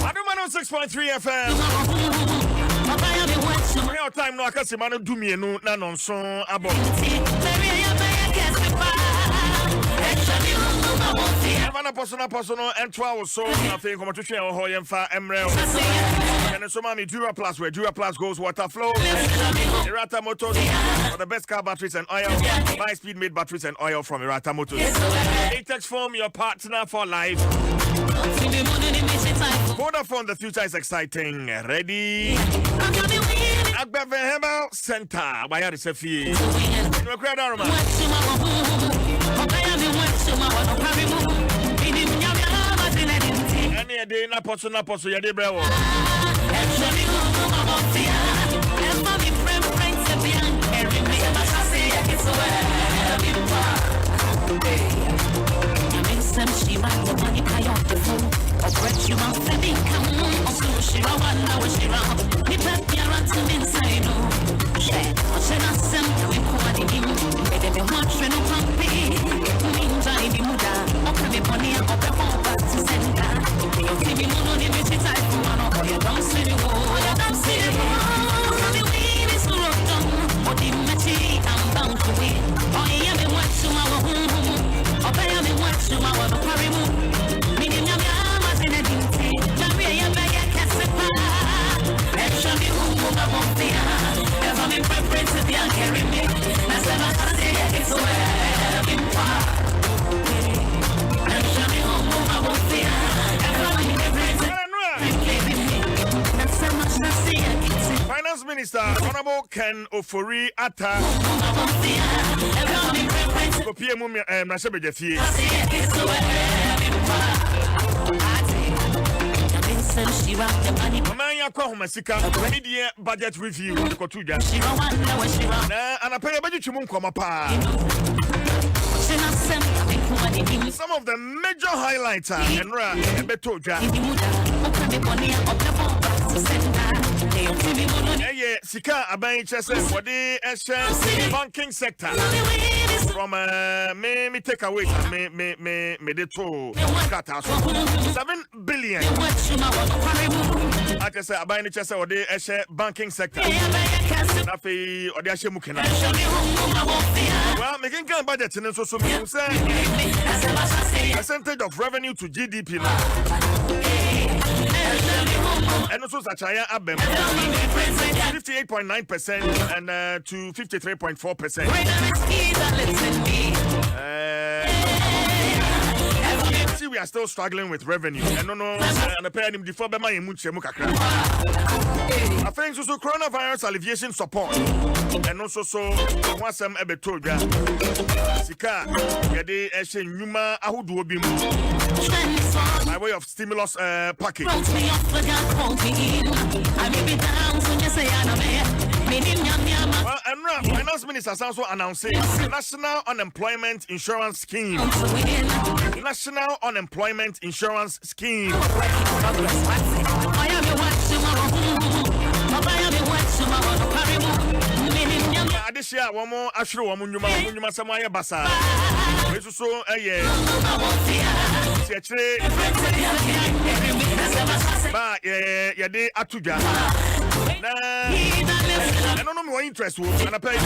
Adom 106.3 FM. Real time no akasi manu dumienu na nonson abo. Evana personal and 12 so nothing come to share ho yemfa emrel. And so mami Dura Plus where Dura Plus goes water flow. Irata Motors for the best car batteries and oil. High speed made batteries and oil from Irata Motors. Atex Form your partner for life. Vodafone, the future is exciting. Ready? Agbeve Herbal Center. Why are you Sefi? Any day na poso ya de brewo. She ran the money pay off the phone. Or break you off the income. Or so she ran now she ran. Me prep your answer inside. Share. She not some we call him. They be watching no pumpy. Means I need muda. Or me money or the phone back to sender. You see me mono the bitch type for one. Or you don't see the wall. You don't see the wall. The wind is so down. Or the matchy I'm bound to win. Oh yeah, me watch to my home. Obey me watch you my parimu. Meaning I'm in a duty. Maria Baya Cassipa. And show me who I'm on the if I'm in preference to the carry me. That's the last day it's where I'm and show me who I'm on the if I'm in preference to that's so much to see. Finance Minister Honorable Ken Ofori Atta. Kopie mu na se begefie. Man ya kwa humasika media budget review ko tuja. Na anapaya baji chimu nkoma pa. Some of the major highlights are Enra Ebetoja. Yeah, Sika Abai Chese for the banking sector. From me take away me the two cut out 7 billion. I just say Abai Chese for the banking sector. Nafi or the Ashemukena. Well, making kind budget in so say percentage of revenue to GDP and also Zachaya Abem 58.9% and to 53.4%. See, we are still struggling with revenue. And no, and the pair him before Bema Muche Mukakra. I think so coronavirus alleviation support. And also so once some Ebetoja Sika Yade Eshe Numa Ahudu Obimu by way of stimulus package. Well, and Finance Minister is also announcing National Unemployment Insurance Scheme. National Unemployment Insurance Scheme. share one more ashro one nyuma samaya basa. Wesu so ba yade atuja. Na I don't know more interest wo na pay.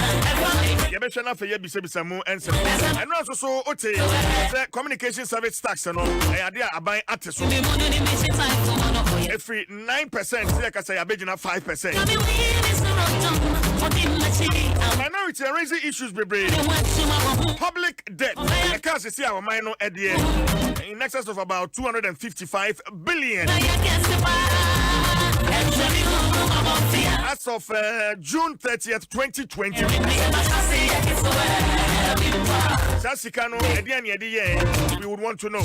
You be share na fe bisa mu ense. And also so ote communication service tax no yade aban ateso. Every 9% like I say abegina 5%. Minority are raising issues bebre. Public debt. The cash is here our minor in excess of about 255 billion. As of June 30th, 2020. Sasikano, we would want to know.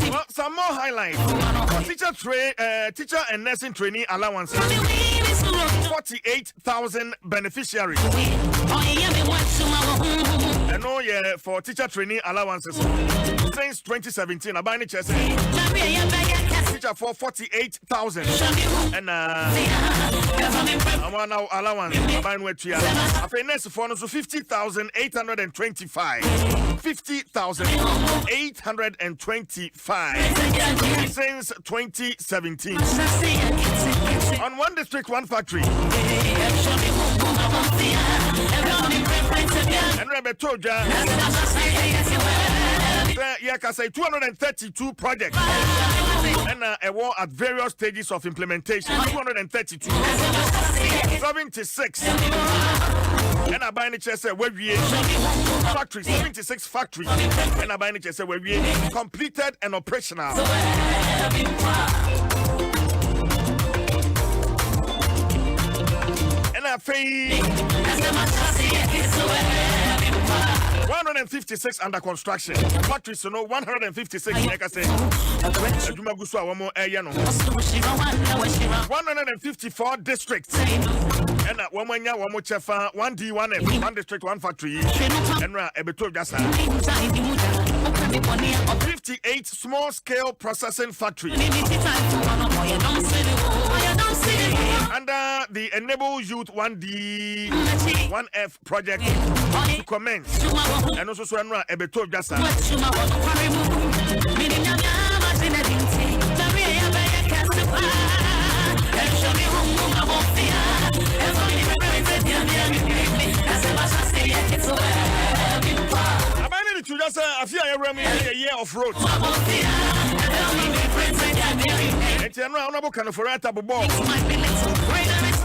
Well, some more highlights. Teacher and nursing trainee allowances. 48,000 beneficiaries. And no, yeah, for teacher trainee allowances since 2017. I buy teacher for 48,000 and one now allowance. I buy I pay nurse for 50,825. 50,825 since 2017. On one district, one factory. And Rebecca told you, yeah, can say 232 projects and a war at various stages of implementation. 232, 76. And I buy the chest where we factory 76 factories. And I buy the chest where we completed and operational. And I pay 156 under construction. Factories, 156. Like I said, 154 districts. And one more chef, 1D, 1F, one district, one factory. And Ebeto Jasa. 58 small scale processing factories. Under the Enable Youth 1D, 1F project to commence. And also Swanra Ebeto Jasa. To just a year of road.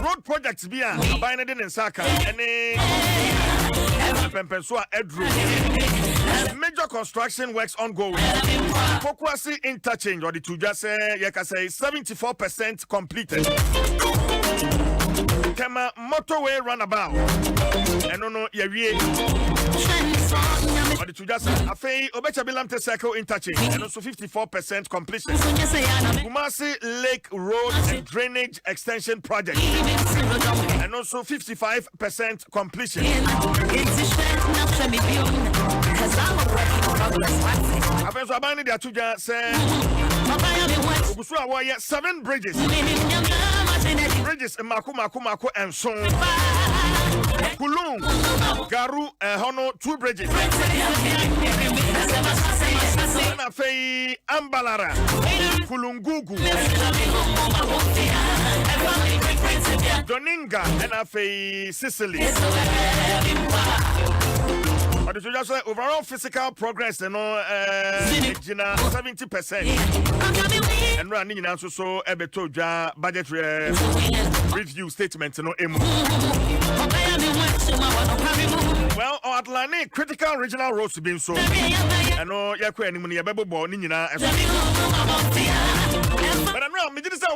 Road projects be binding in Saka and major construction works ongoing. Pokwasi interchange or the to just say 74% completed. Kema motorway runabout. And no, or the Tujasa, Afe, Obecha Bilamte Circle interchange, and also 54% completion. Kumasi Lake Road and Drainage Extension Project, and also 55% completion. After Abani, the Atuja said, 7 bridges. Bridges in Maku and Son. Kulung, Garu, Hono, 2 bridges. Fei Ambalara, Kulungugu, Doninga, and Fei Sicily. But it's just overall physical progress, 70%. And running in also so Ebetoja budget review statement, Well, our Atlantic critical regional roads being so. I know you're quite any baby born in But I'm not, me didn't say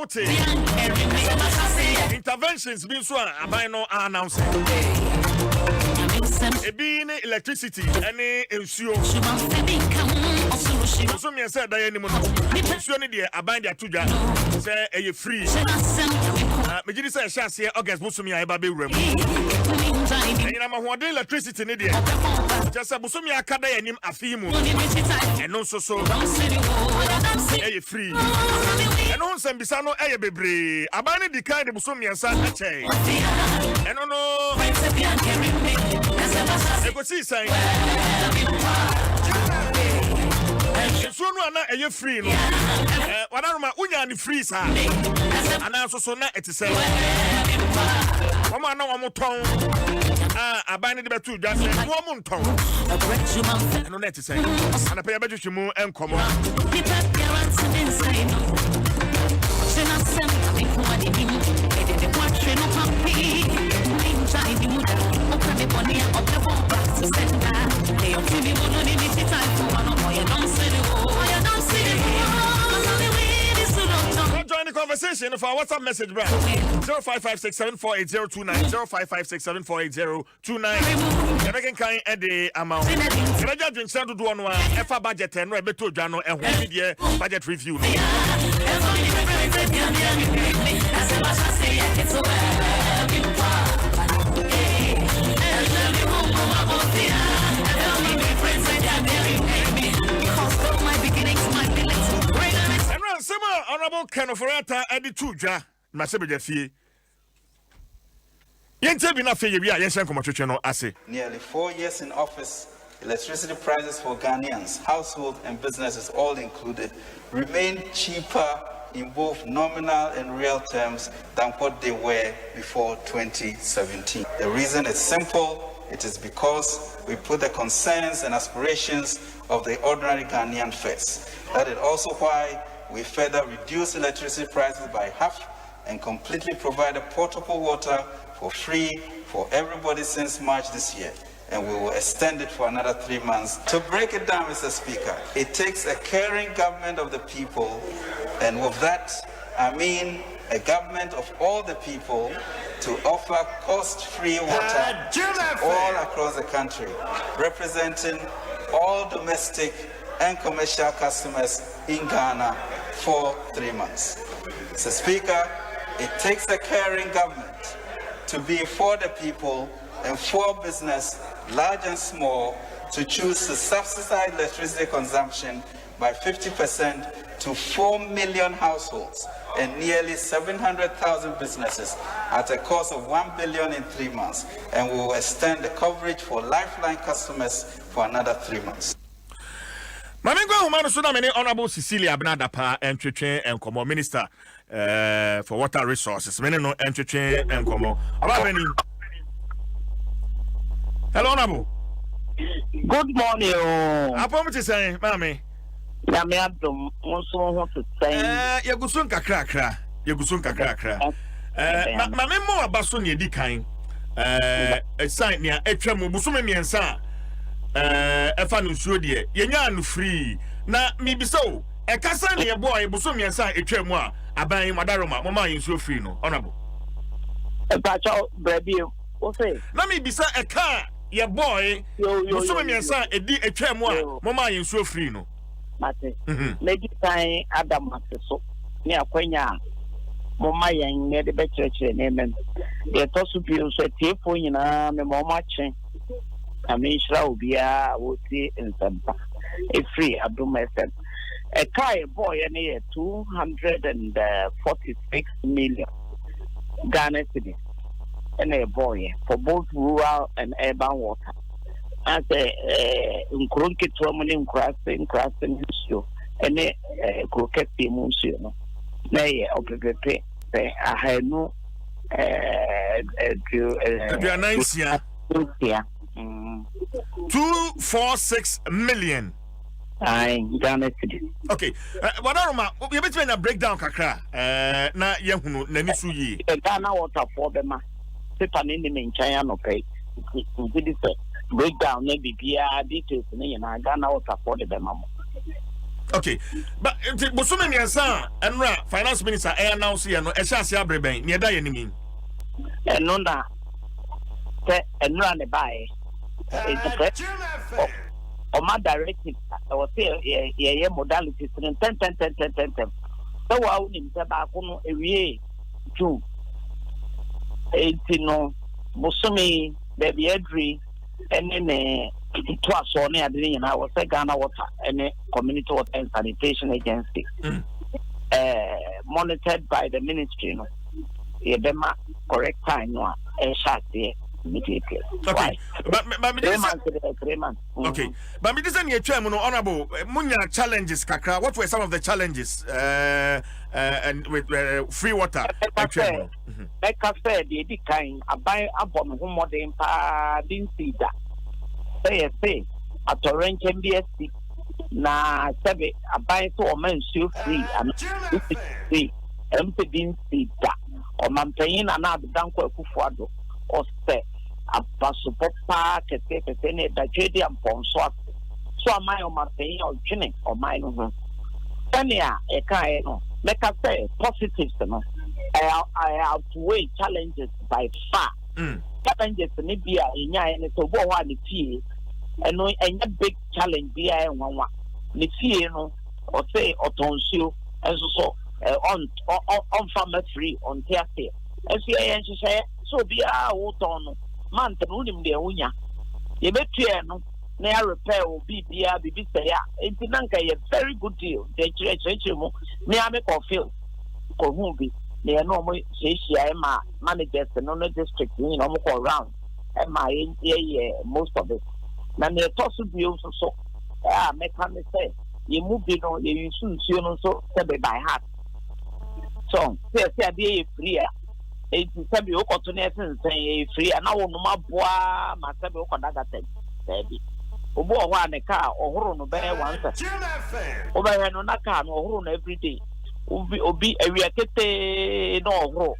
interventions being so. I buy no announcement. Being electricity, any issue. So me said that any money. Issue any day, I buy the tuja. Say, are you free? Megidi say chance here August busumi a eba be wura mu. Ena ma ho electricity ne de. Just say busumi aka da yanim afi mu. Eno so free. Eno nsem bisa no bebre. Abane di kan de busumi ansa ache. Eno no. Ego si say. So no ana free no. Wadaruma unya ni free sa. Ana so na etise. Wama na wamo ton. Abane de betu dwa se wo mo nton. No net say. Ana pe yabetwe mu enkomo. Join the conversation for our WhatsApp message, bro. 0556748029. 0557480029. You can kind of the amount. You can just send to do one FA budget and we beto jano and one budget review. Honorable Ken of Rata and the Tuja, Masabi Fee. Nearly 4 years in office, electricity prices for Ghanaians, households and businesses, all included, remain cheaper in both nominal and real terms than what they were before 2017. The reason is simple. It is because we put the concerns and aspirations of the ordinary Ghanaian first. That is also why we further reduce electricity prices by half and completely provided potable water for free for everybody since March this year. And we will extend it for another 3 months. To break it down, Mr. Speaker, it takes a caring government of the people, and with that, I mean a government of all the people, to offer cost-free water all across the country, representing all domestic and commercial customers in Ghana for 3 months. Mr. Speaker, it takes a caring government to be for the people and for business, large and small, to choose to subsidize electricity consumption by 50% to 4 million households and nearly 700,000 businesses at a cost of 1 billion in 3 months. And we will extend the coverage for lifeline customers for another 3 months. Mamingo Humano Sudamini Honorable Cecilia Abnadapa and Chichen and Como Minister for Water Resources. Menino and Chichen and Como. Hello, Honorable. Good morning. I promise to say, Mammy. Adom 106.3. Yagusunka cracker. Yagusunka cracker. Mammy more Basun Yedi kind. A sign near Etremo Busumi and Sa. Efanu Sudie, Yenyan free. Na maybe so. A cousin, your boy, Busumi and Sa, Etremo, Abayim Madaroma, Mama in so free, no, honorable. A patch out, baby. What's it? Let me be sa a car, your boy, Busumi and Sa, Etremo, Mama in so free, no. Mate, lady time Adom 106 near Quenya. Mama yang near the better name. The Tosu said, Tiffany, and Mama Chain. I mean, Shraubia would see in Sampa. A free Adom Nsem. A car boy and a 246 million Ghana cedis. And a boy for both rural and urban water. As a Unkrunki Tromanin crossing issue, and a croquet monsieur. Nay, okay, I had no 246 million. Ghana cedis. Okay, what are my we between a breakdown kakra? Na yehunu nanisu yi. Ghana water for them. People in the main China pay. Breakdown maybe details in Ghana water for them. Okay, but Busumi Miansa and Finance Minister announced here no Eshasia Breben near Diane. And no, and run a buy. It's a press or my directive or say, yeah, modalities 10. So I wouldn't say back on a year, 2. no Bosumi baby Edri and then Dwaso Nsem I was a Ghana Water and Community Water and Sanitation Agency monitored by the ministry no Yebema correct time no and shot there immediately. Okay. But 3 months. Okay. But me design your chairman honorable munya challenges kakra. What were some of the challenges and with free water? Like I said, the kind I buy a bomb who more than pa didn't see that. Say a torrent MBSC na sabe I buy so man so free and free empty didn't see that or man paying another danko kufuado or say a support park at the JD and Pon so am I on my paying or chinning or mine. Tanya, a kind like I say positives no. I outweigh challenges by far. Challenges in India in and so what the tea and no any big challenge be I one the tea no or say or tonsure and so on farmer free on Thursday. As you say, so be our on month and him the unya. You bet no near repair will be say it's a very good deal. They church me I make or feel for movie. They are normally CCI managers and on the district, go around and my most of it. Now they possibly also so make me say you move it on you soon so by heart. So say be free. It's sabi o continue say free and now no ma boa ma sabi o kodaga baby. Obo o wa ne car ohoro no be once. Oba no na car no ohoro no every day. Obi area kete no ohoro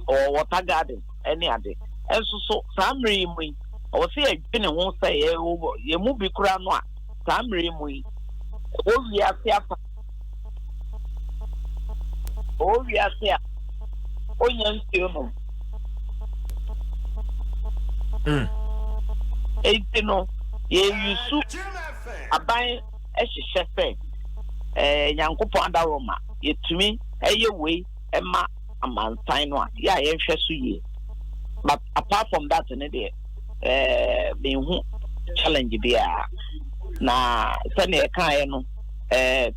or water garden any ade. Enso so samri mu o se adwene ho say ye mu bi kura no a samri mu o wi afa o wi afa onye ntio no no ye yusu aban ehihye fe nyankopon adaroma yetumi eye we ema amantan no a ya ye hwe so ye but apart from that ne dey be hu challenge bia na sane e kan no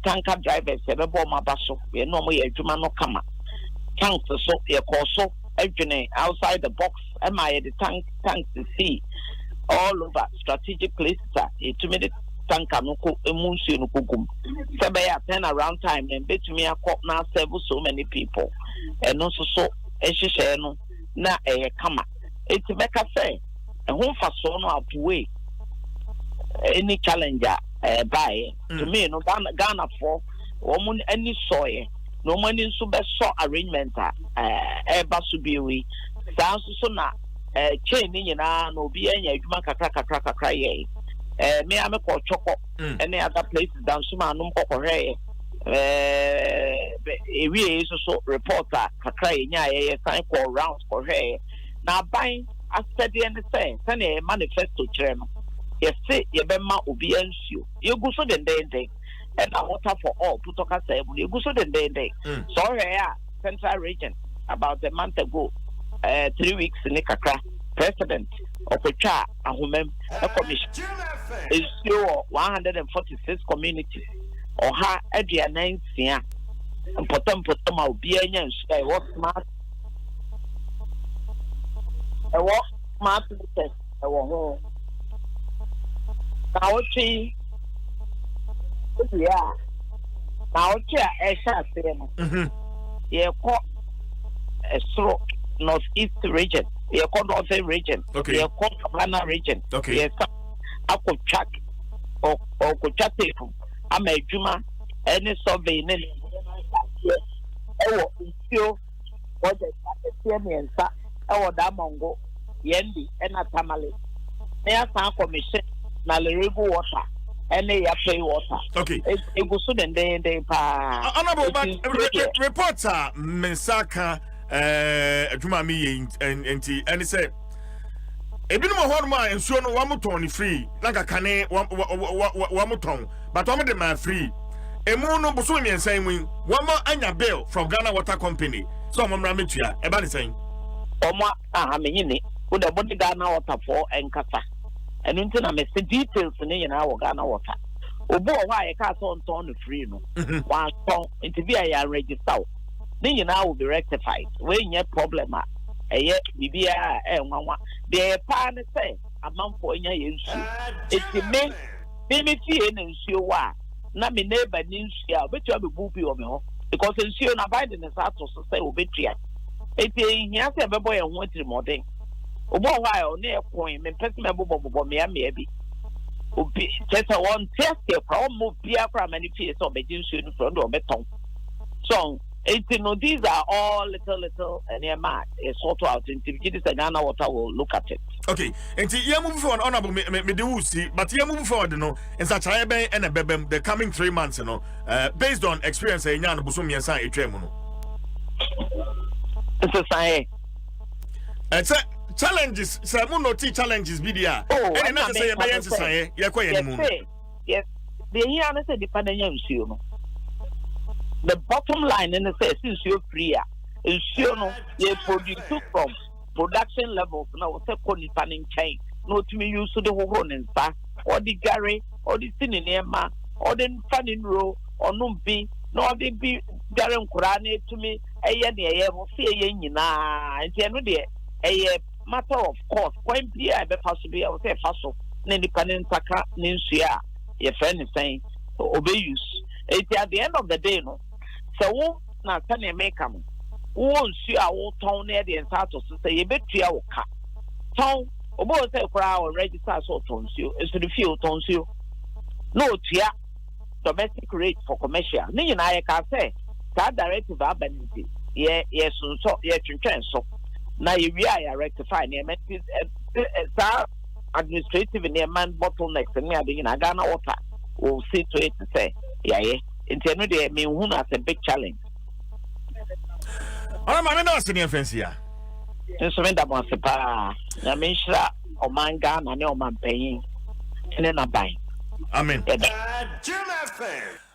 tanker drivers e be bo mabaso we no mo ye adwuma no kama tanks so ye koso adwene outside the box am I the tanks to see all over strategic places to me the tanker no ko emunsu no kogum sebe ya turn around time and betumi akọ na serve so many people and no so ehihye no na kama it make us say ho fa so no outweigh any challenger by to me no Ghana for woman any soil no money so be so arrangement eba so bi we san so na chain ni na no bi anya adwuma kakra ye me am ko choko any other places down so ma no kokore we so reporter kakra ye nya ye sign for rounds for her na ban after the end say say manifesto kire no ye say ye be ma obi ansuo ye gu so den and water for all putoka say you go so the day so central region about a month ago 3 weeks in Kakra president of Ocha Ahumem a commission is still 146 communities or ha Adria 9 and potom be a work smart now yeah. Now, a shot you call a stroke northeast region, you call northern region, you call Savannah region, yes, I could check or could chat people. I'm a Juma, any survey, oh, still, what the and our Damongo, Yendi, and a family. There's some commission, Naleribu water. And they play water. Okay. It goes so then they honorable but reporter Mensaka Jumami and he said Ebino Horma and so no one free like a cane one ton but one of them are free. A mono Bosunian saying one more annual bill from Ghana Water Company. So I'm Ramitia, about saying Oma Hamini, with a body Ghana water for and Kasa. And until I miss the details in our Ghana water. Obo, why a castle on the free no. One song into VIA register. Then you now will be rectified. When your problem are a yet BBA and one. The partner say, a month for your use. It's the main. Maybe and see why. Not me neighbor news here, but you have a boopy of me because ensure na Biden is out to say obetria. He has a boy and want to more thing. Obo while near point, me person me maybe. Just a one test your problem move Pia from many fears of Beijing in front of beton. So these are all little and near mad. A sort out into the Ghana water will look at it. Okay, and you move forward, honorable me see, but you move forward, in such a bay and a bebem the coming 3 months, based on experience in Yan Busumi and Sai Tremono. It's a sign. It's a challenges, Samuno T challenges, BDR. Oh, and not say a bayan society, you're quite yes, the Yan is a dependent you. The bottom line in the say since you're free, is you produce from production levels now, second panning chain, no to me use to the whole and or the Gary, or the cinema, or the fanning row, or no be, nor the be Darren Kurane to me, a year will see a yen, and a matter of course, quite be I be possibly I would say fossil, independent Taka, Ninsia, your friend is saying, obey use. It's at the end of the day, no. So, now, can you make them? Won't see our town near the entire to say a bit to our car. Town, about a crowd register so tons you, is to the few tons you. No, tia, domestic rate for commercial. Ning and I can say, that directive abandoned. Yes, so, yes, so. Now you are rectifying the administrative in a man bottlenecks and near the Ghana water. We'll see to it to say, yeah. Internally, I mean, who has a big challenge. I'm not saying friends here. Instrument that wants to pay. I mean, or man gun and your man paying. And then I buy. Amen.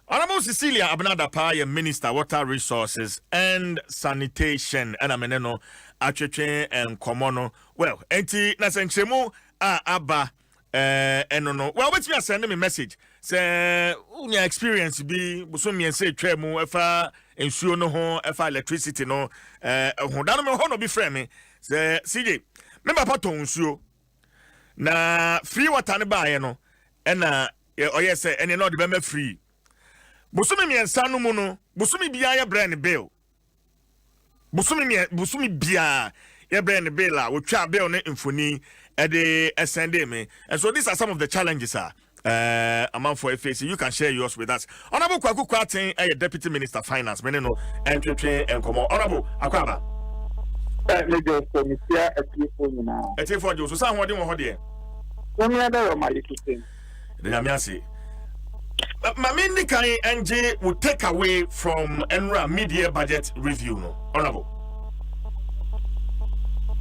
Honorable Cecilia Abnada Paya, Minister, Water Resources and Sanitation, and Ameneno, Acheche and Komono. Well, Enti Nasenchemo, Abba. And no, well, what's me sending me message? Say, your experience be Busumi and say, Tremo, if ensure no home, if electricity no, Honda be frame. Say, CJ, remember Paton, so na free water buy, no, and oh yes, and you know the member free. Busumi and Sanumono, Busumi Bia brand bill. Busumi Bia, your brand bill, which trap bill infoni. The SND me, and so these are some of the challenges among for FAC. You can share yours with us. Honorable Kwaku Kwatin, Deputy Minister Finance, Meneno, and Komo. Honorable Akwaba. A team for you. So, someone do what dear. Mamindi Kai NJ will take away from NRA media budget review. No, Honorable.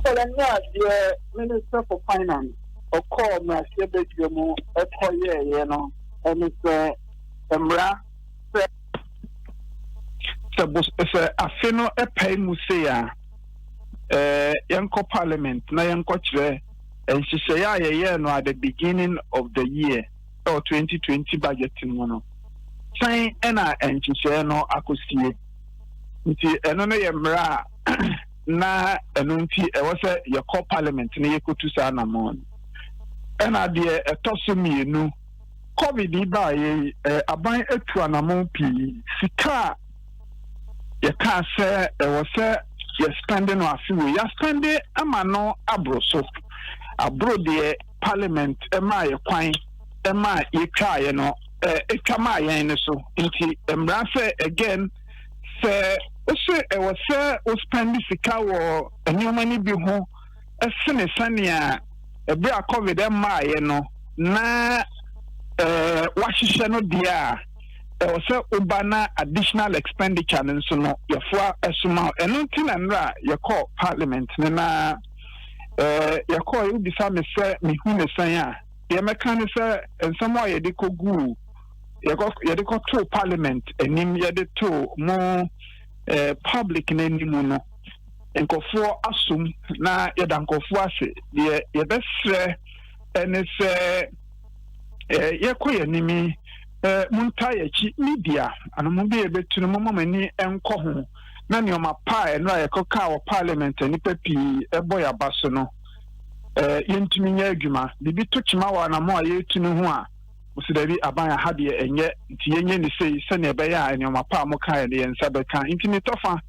Well, the Minister for Finance, or call my Sebediomo, a coyer, and it's Emra. A fino a pay Musea, Yanko Parliament, Nayanko Chre, and she say, at the beginning of the year, or 2020 budget in one. Sign Anna and she say, no, I could see it. And only Emra. Na enunti e wose your core parliament na yekotu sa na mon ena de etosumi enu covid ba ye aban etu anamon pi sika ye ka se e wose ye spending no afiwe ya spending ama no abro so abro de parliament e ma ye kwan e ma ye twa ye no e kama ye ne so nti emra se again se it was spending sika or a new money be home as soon as Sania a bit of COVID and my na Washington dear was Ubana additional expenditure and so no your for a small and nothing and your call parliament na your call you be some say me who say your mechanic and somewhere you go go you go to parliament and him you to more public name no nkofo asum na yɛda nkofo ase deɛ yɛbɛsrɛ ɛne sɛ yɛkɔ yɛnimi munta yɛkyi media anomo bi yɛbɛtu no mɔmɔmani ɛnkɔ ho na nneɔma paa ɛno a yɛkɔka wɔ parliament nipa pii ɛbɔ yɛaba so no yɛntumi nyɛ adwuma bibi to kyima wɔ anamo a yɛtu no ho a musidabi aban ha deɛ ɛnyɛ nti yɛnyɛ ne sei sɛnea ɛbɛyɛ a nneɔma paa mo ka yɛ yɛnsa bɛka nti ne tɔfa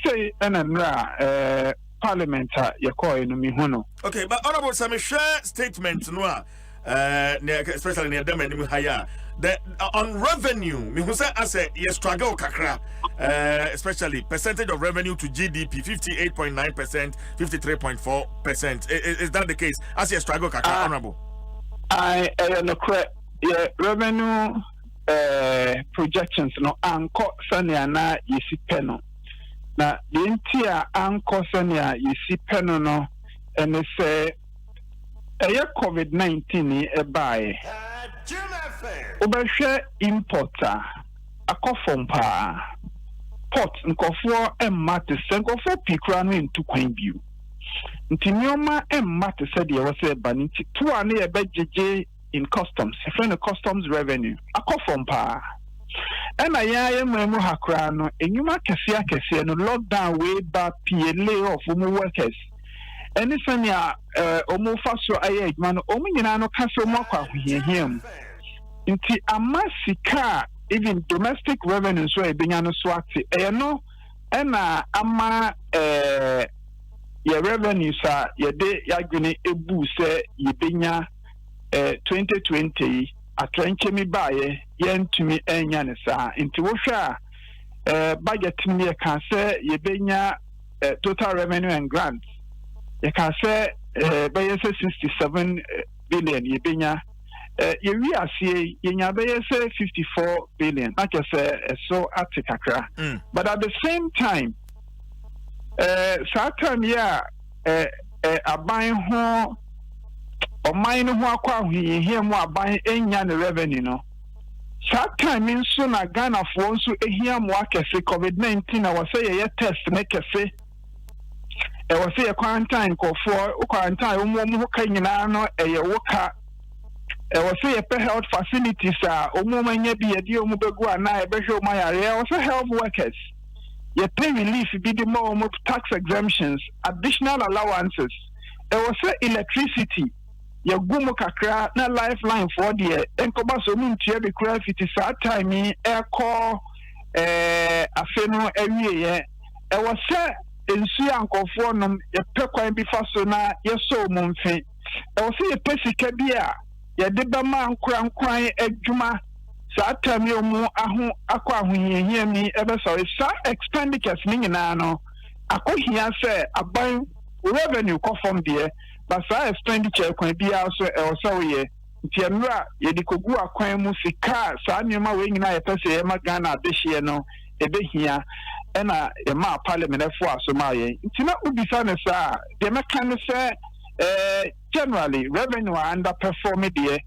sei ɛna mmerɛ parliament a yɛkɔɔ no mihu no. Okay, but honorable Sami share statement no especially near them and higher on revenue me who say as a struggle kakra especially percentage of revenue to GDP 58.9%, 53.4%. Is that the case as a struggle kakra honorable? I no correct revenue projections no anko sania na yesi peno na the entire anko sania yesi peno no and say COVID-19 ni ebae obehwe importer akofom pa port nkofo emmate senkofo pikra no ntu kwan biu nti nyoma emmate se de wose ba nti to ane e bejeje in customs friend customs revenue akofom pa ena ya mu hakra no enyuma kese no lockdown way ba lay off workers any sanya omo faso aye adwuma no omo nyina no kase omo akwa hohiahia nti amasika even domestic revenue so ebenya no so ate no na ama ye revenue sa ye de yagwene ebu se yebenya 2020 atrenchemi baye yentumi enya ne sa nti wo hwa budget ni ye kan se yebenya total revenue and grants you can say by 67 billion yebenya we are see yenya by 54 billion like I say so atikakra but at the same time certain year aban ho o mine ho akwa here mo aban enya ne revenue no certain means so na Ghana for so ehia mo akese COVID-19 na wase ye test na kese I was say a quarantine for quarantine umu kanyina no eye woka I was say a health facilities umu manya bi edi umu begu ana ebehwe umu yare I was health workers ye pay relief bi the more tax exemptions additional allowances I was say electricity ye gumu kakra na lifeline for the enkoba so mu ntia be kura fiti sa time e call afeno ewie I was say ensu ankofo nom ye pekwan bi faso na ye so mu mfe e wo se ye pesika bi a ye de ba ma nkran adwuma sa tami omu aho akọ ahohiahia mi e be so sa expenditures ni nyina no akohia se aban revenue kofom de but sa expenditure kwan bi a so e wo so ye nti emra ye di kogu akwan mu sika sa nyema we nyina ye pese ye magana adehie no ebehia ena ma parliament for asomaye ntina ubisa ne sa de meka ne se generally revenue underperform there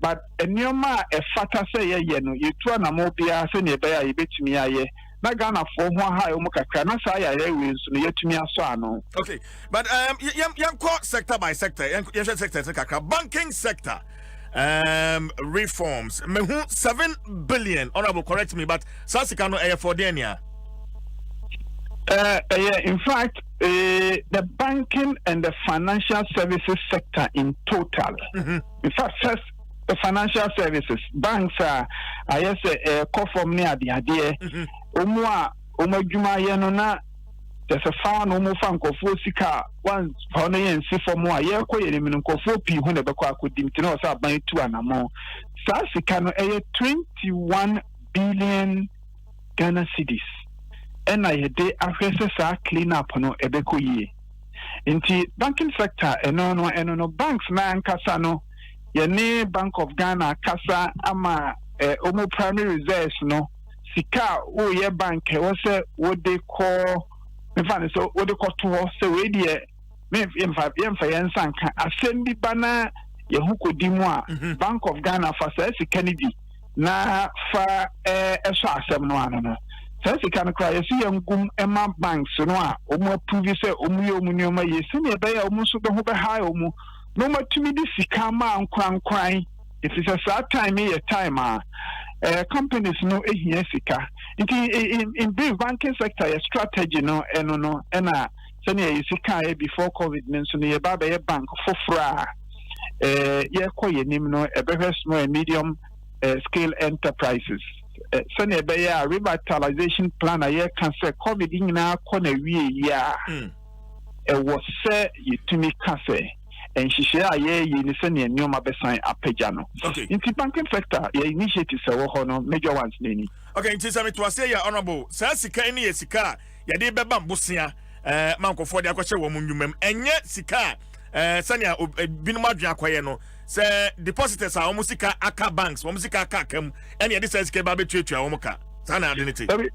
but enyoma fata say ye no yetu na mo bia se ne be ya yebetumi aye na Ghana for ho ha o kakra na sa ya we nso no yetumi aso ano. Okay, but yam sector by sector yam sector kakra banking sector reforms mehu 7 billion honorable correct me but sasika no for denia. In fact, the banking and the financial services sector in total. In fact, first, the financial services banks are, I say, call from near the idea. Umajuma yenona. There's a fan umufan for sika once for and see for more. Yeah, quite a minimum for P when the Bakwa could dimino sa by 2 and more. Sasika 21 billion Ghana cedis. And I de afresa clean up no ebeko ye. Inti banking sector no banks na nkasa no ye ne Bank of Ghana kasa ama omo primary reserves no sika o ye bank wo se wo de call me fa so wo de call to se we de me fa yensan ka asem bi bana ye hukodi mu a Bank of Ghana fa se Kennedy na fa eso asem no ano no Says you can cry, see young gum Emma banks, no, or previous omunio, yes, senior bay almost the high omu. No more to me, this Sikama and crying. If it's a sad time, a timer. Companies no Jessica. In brief, banking sector, a strategy no, and senior Jessica before COVID mentioned a Baba bank for fra. No, a very small and medium scale enterprises. Senior Bayer revitalization plan a year can say COVID in our corner, it was say you to me cafe. And she share a year in senior new Mabesan Apejano. Okay. In the banking sector, your initiatives are major ones, Nini. Okay, it is a to say, honorable. Sasika, any Sika, Yadebam Busia, Manco for the Aquasha woman, and yet Sika, Sanya, Binmadria Quayeno, say depositors are almost Aka banks, Womusika Kakem, and yet this is Kebabe Church, Omoka, Sana identity. The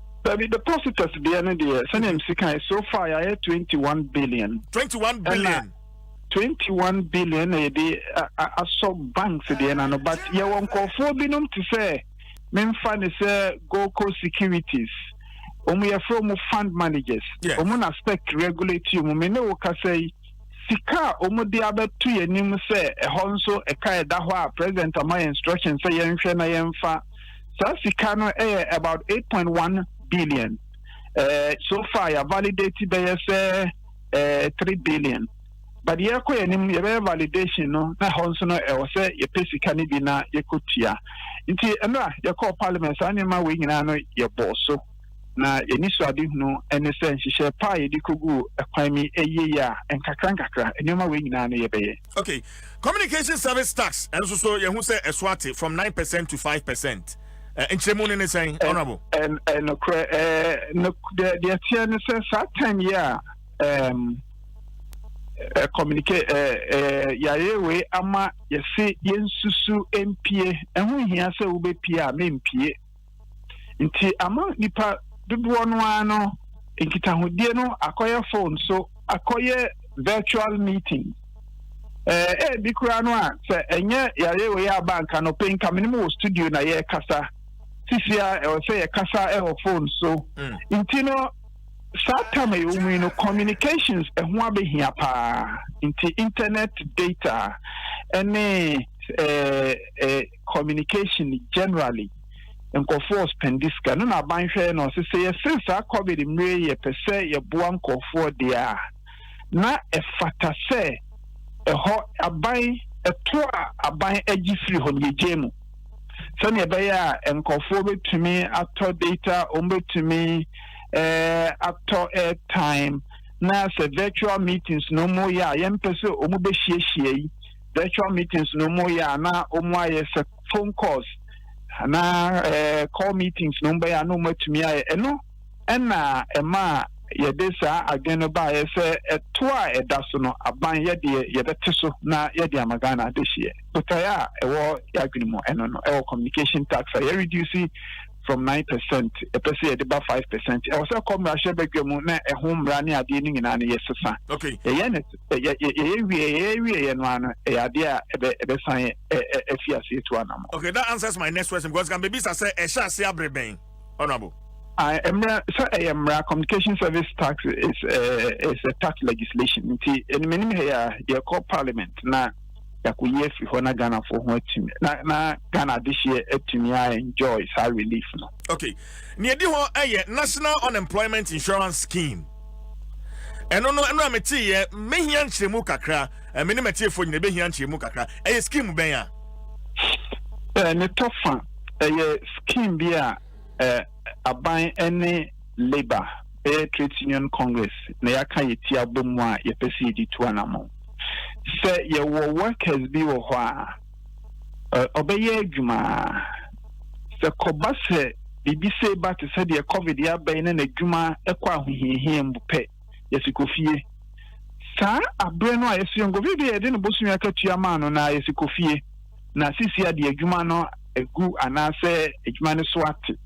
depositors, the end of the year, Sanya Sika, so far I had 21 billion. 21 billion. 21 billion a day. I saw banks again, but you won't call for binum to say, men fund is Goco Securities. We are from fund managers. Omun aspect regulate you. Mene say, Sika, Omodi Abe 2 and you say, a honso, a Kaya Dahwa, President of my instructions, say, Yemfa. So Sikano about 8.1 billion. So far, I validated by 3 billion. But ye ko enim ye validation no na honso no e wo se ye pesika ni bi na ye kotua nti enra ye call parliament anima we nyina no ye boso na ye ni so ade hunu ene se nhihye pa ye di kogu ekwan mi eye ya enkakra enima we nyina no ye beye. Okay, communication service tax and so ye hu se eswate from 9% to 5%. Enchemu ne saying honorable and no the tier say that time yeah communicate yayewe ama yesi yensusu MPA ehu hia se ube pia mempie nti ama nipa dudu no ano nkitahudie no akoye phone so akoye virtual meeting bikura no a se enye yayewe ya bank no penka minimum studio na ye kasa sisia e say ye kasa e phone so nti no Satame you communications and one here pa into internet data and communication generally and force pendiska no na ban hwe no say since COVID mre ye pese ye boan for there na e fata say e ho aban e to aban agifri ho ye jemu so ne be ya enkofo betumi ato data betumi after time na se virtual meetings no more ya yempese omu be hie virtual meetings no more ya na omu aye se phone calls na call meetings no be ya no matumi aye eno na ema ye desa ageno ba ye se etoa edaso no aban ye de ye beteso na ye de amagana de hie but ya ewo ya agreement eno no ewo communication tax ya reduce from 9%, a person about 5%. I was a commercial begum, a home running at the evening and yes, okay. A unit, a idea, a sign, a fiancé to an. Okay, that answers my next question because can be I say a chassis abrebe. Honorable. I am communication service tax is a tax legislation. In many here, you call parliament now. Yakuye fi hona Ghana for ho atimi na Ghana this year atimi I enjoy sa relief no. Okay, near di ho National Unemployment Insurance Scheme eno no ameti ye mehia nchemu kakra me ne meti efo nyine behia nchemu kakra scheme ben ya ne tofa scheme bi a aban ene labor trade union congress na yaka yeti abomu a ye pesi di to anamo say your workers be wo obeye adwuma se kobase bibi se ba te se de covid ya ben na adwuma ekwa ahohihie mbupe yesikofie sa abre no ayesu ngo bibi e de no bosu ya katua ma no na yesikofie na sisi ya de adwuma no egu anase adwuma ne so ate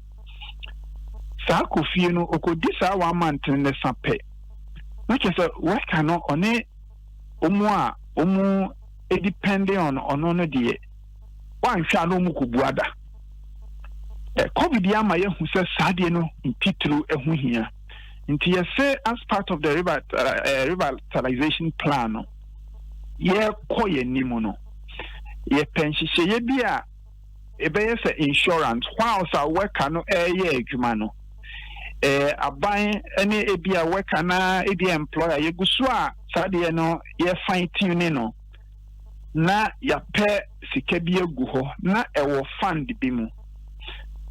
sa kofie no okodi sa 1 month ne sape na kese work no one omu depending on no die wan hwa no mu kubuada COVID yama yehu se sadie no intitru ehu hia. Nti yese as part of the revitalization plan no ye koye nimu no ye penhihye ye bia ebeye se insurance whilst a worker no eye adwuma no aban ene ebia worker na ebia employer ye gusu a sadie no ye fine tune no na ya pe sika bi egu ho na ewo fund bi mu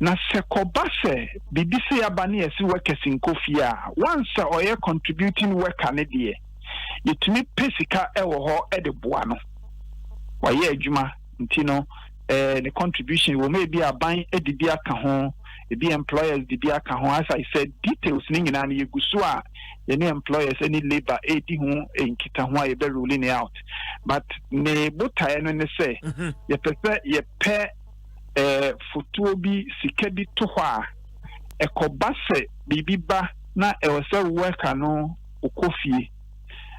na sekobase bibisi yabani yesi workers in kofia once oye contributing worker ne de yetumi pesika ewo ho de boa no waye adwuma ntino the contribution will maybe aban edidi aka ho ebi employers didi aka ho as I said details ni nyina na yegusu a any employers any labor edi ho enkita ho ye be ruling out but ne botae no ne say ye pese ye pe futuo bi sika bi to ho a ekobase bibiba na ewose worker no okofie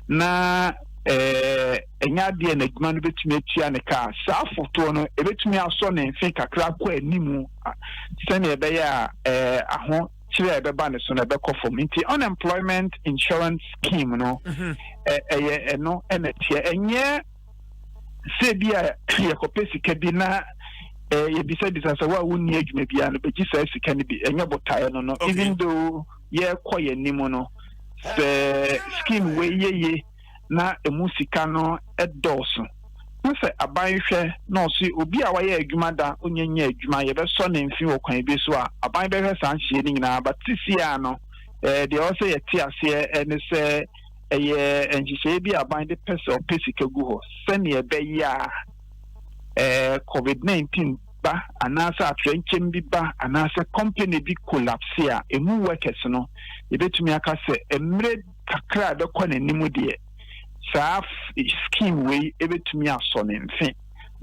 na enya de na adwuma no betumi atua ne ka saa futuo no ebetumi aso ne mfe kakra kwa animu sene ebe ya aho kire ebeba ne so na ebekọ fom nti unemployment insurance scheme no eno enetie enye se bia yakopesi kedi na ye bisa sa wa wonni adwuma bia no beji sa sika ne bi enye botae no even though ye koye nimu no the scheme we ye na emusika no edoso na se abanhwe na osi obi a waye adwuma da onyenye adwuma ye be so ne mfi okwan bi so a aban be hwe san hye ni nyina batisia no de o se ye ti ase ene se eye enhye bi aban de pese o pesika gu ho se ne e be ya COVID-19 ba anasa atrenchem bi ba anasa company bi collapse a emu workers no ebetumi aka se emre kakra be kwa nanimu de saf scheme we ebetumi aso ne mfe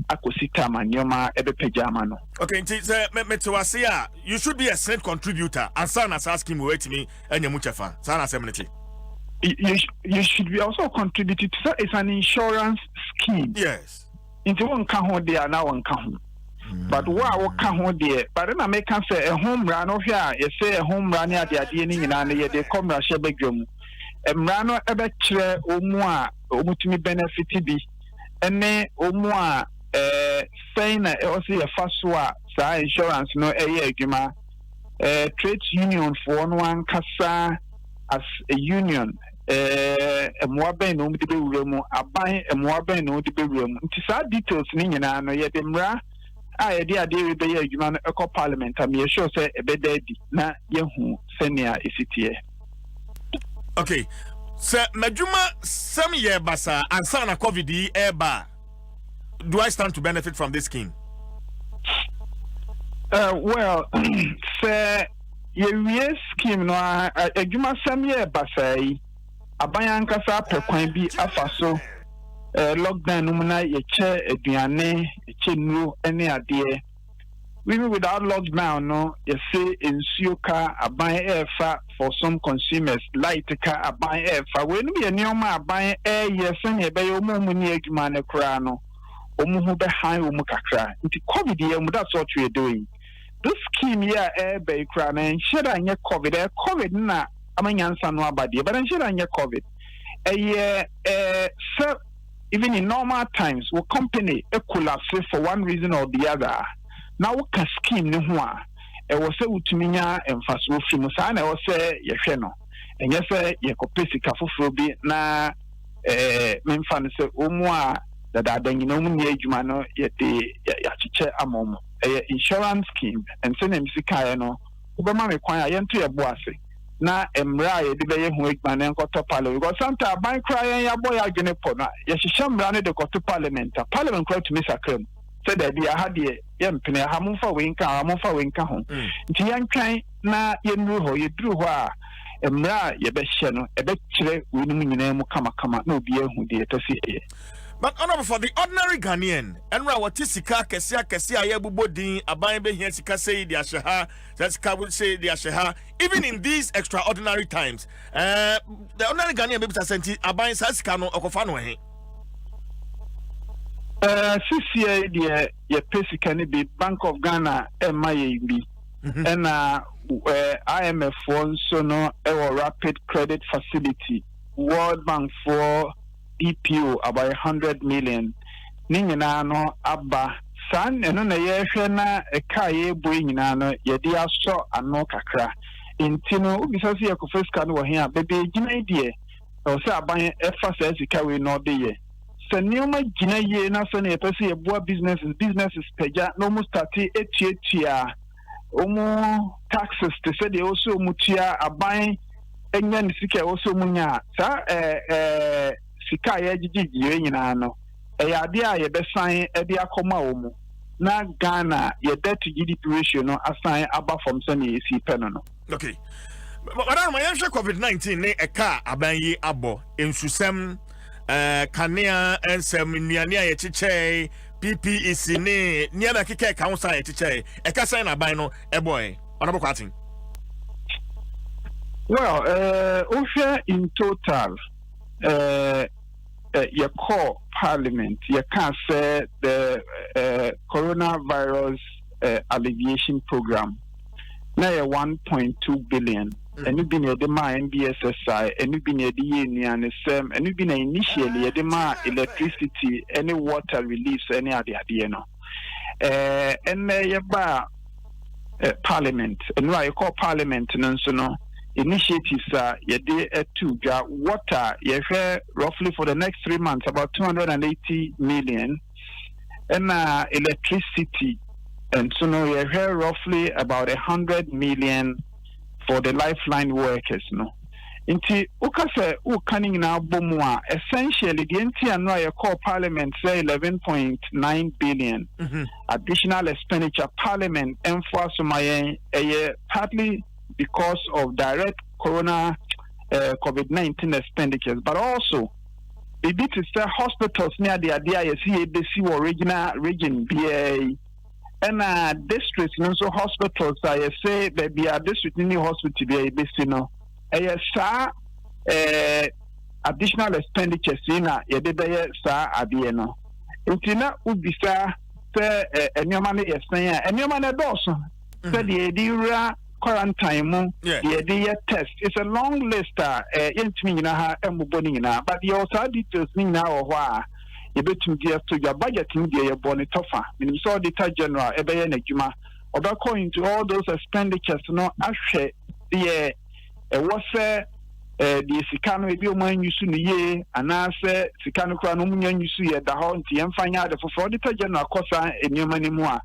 akosita manyoma ebepejama no. Okay, nti se metwase a you should be a straight contributor asa na scheme we etimi anyemu chefa sa na semneti. You should be also contributed to it's an insurance scheme. Yes. Into one can hold there now one can. But what can hold there? But then I make say a home run of here, you say a home run at the idea and they come rush a bedroom. A rano ever chere omwa omutumi benefit bi. Ene omwa saying also a faswa sa insurance no adwuma. Trade union for one kasa as a union. Mwabe no mudi bewuremu aban mwabe no mudi bewuremu nti saa details ni nyina no ye demra a ye de ade be ye adwuma no ekọ parliament am ye sure say ebeda di na ye hu senia esitie. Okay, so madwuma some year basa ansa na covid eba do I stand to benefit from this scheme? Well say ye scheme no adwuma some year basa yi aban kasa pekwan bi afaso lockdown no na ye che aduane che nuro ene ade even without lockdown no you say ensuo ka aban efa for some consumers light ka aban efa we no ye nioma aban ye sen ye be yo mu ni adwuma ne kra no omu hu be han omu kakra nti covid ye mu that's what we are doing this scheme here be kra na nshira anye covid na amanyansa no abade but nshira anye covid so even in normal times we company a collapse for one reason or the other now we can scheme ne ho a was say utuminya emfaso fi mu sa na was say ye hwe no enye say ye kopesika foforo bi na memfa no say omu a dada nyina omu ne adwuma no ye de ya chiche amom insurance scheme and say na misika no obema me kwan a ye nto ye boase na emra ye de be ye hu adwuma na enkoto parliament because sometimes ban cry ya boy agene po na ye hihye mra ne de koto parliament cry to misakram said that they had the yempene hamfa wenka ho nti yantwan na yenru ho yedru ho a emra ye be hye no e be kire wonum nyina mu kama na obi ahu de etasi. But honorable for the ordinary Ghanaian, enra wati sika kesi aye bubodin aban be hia sika say di ahyeha, sika will say di ahyeha. Even in these extraordinary times, the ordinary Ghanaian be senti aban sa sika no okofa no he. CCA the pesika ni bi Bank of Ghana ema ye bi and IMF so no rapid credit facility World Bank for EPO about 100 million ningina no abba san eno na ye hwe na eka ye boy nyina no ye dia so ano kakra intino ubisa se ekofiska no he a bebe gina die o se aban efa sa sika we no de ye se nioma gina ye na so na pese ye boa businesses peja no mu start etia omo taxes te se de also mutia aban enya ni sika also munya sa sika ye gigi nyina no ade a ye besan ade akoma wo mu na Ghana ye debt to GDP ratio no assign aba from some esi peno no. Okay. But my COVID-19 ne eka abanyi abo ensusem kanea ensem niania ye chiche PPEC ne niana keke council ye chiche eka sign aban no eboy onabo kwatin. Well, in total your core parliament, you can't say the coronavirus alleviation program. Now 1.2 billion. And you've been at the NBSSI, and you've been at the Union, and you've been initially at the electricity, any water reliefs, any other, you know. And you parliament, and why you call parliament, and so no. Initiatives ye day to water ye roughly for the next 3 months about 280 million and electricity and so now ye roughly about 100 million for the lifeline workers no inti ukase ukaning na bomwa essentially the NTN ye call parliament say 11.9 billion additional expenditure parliament enforce my partly because of direct COVID-19 expenditures, but also it is hospitals near the idea you see the region BA and districts and also hospitals I say that be a district in the hospital be additional expenditures in a sa adieno. Utina ubisa and your money is saying and your money also said the idea quarantine the test it's a long list but the also details now why you bet to your budget in your bonnet offer so the general according to all those expenditures no actually the was the Sikano be man you soon ye and answer Sikano Crown you see at the haunt and find out for auditor general cosa in your money more.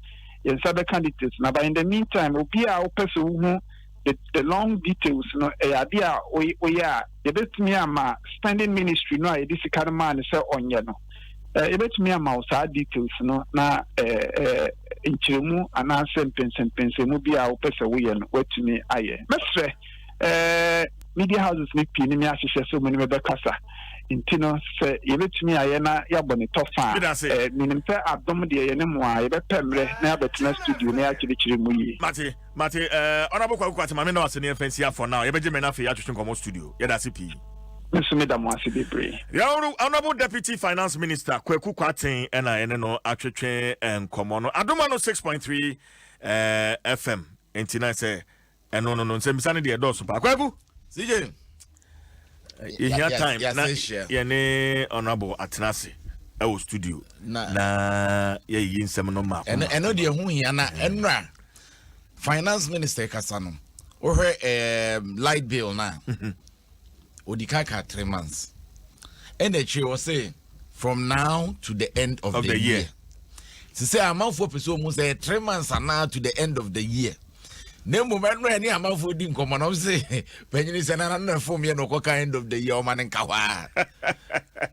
In other candidates now, but in the meantime, we'll be our person the long details, no idea we are a bit me spending ministry, no, this kind of man is on yano. A bit me details, no, na in Chimu and our sentence and pencil will be our person we and what to me. Media houses need me as so many Casa. Intino say you let me ayena ya boni tofa minim say Adom de yenemu a be pemre na betina studio na akiri kiri mu yi mate honorable kwakwati mame na wasene fancy for now ye beje me na fe ya twetwe komo studio ye da CP Nsumi da mo ase bebre honorable deputy finance minister Kwaku Kwaten na ene no atwetwe enkomo no Adom 106.3 FM entina say eno no nsem sane de doso pa Kwaku CJ time na yene honorable Atenase e studio na ye nsem no map eno de hu hia na enra finance minister kasano o light bill na odikaka 3 months and the tree was say from now to the end of the year to say amount for person must say 3 months and now to the end of the year. Nemu man any amount for din common of say penny is another for me no end of the year man and kawa.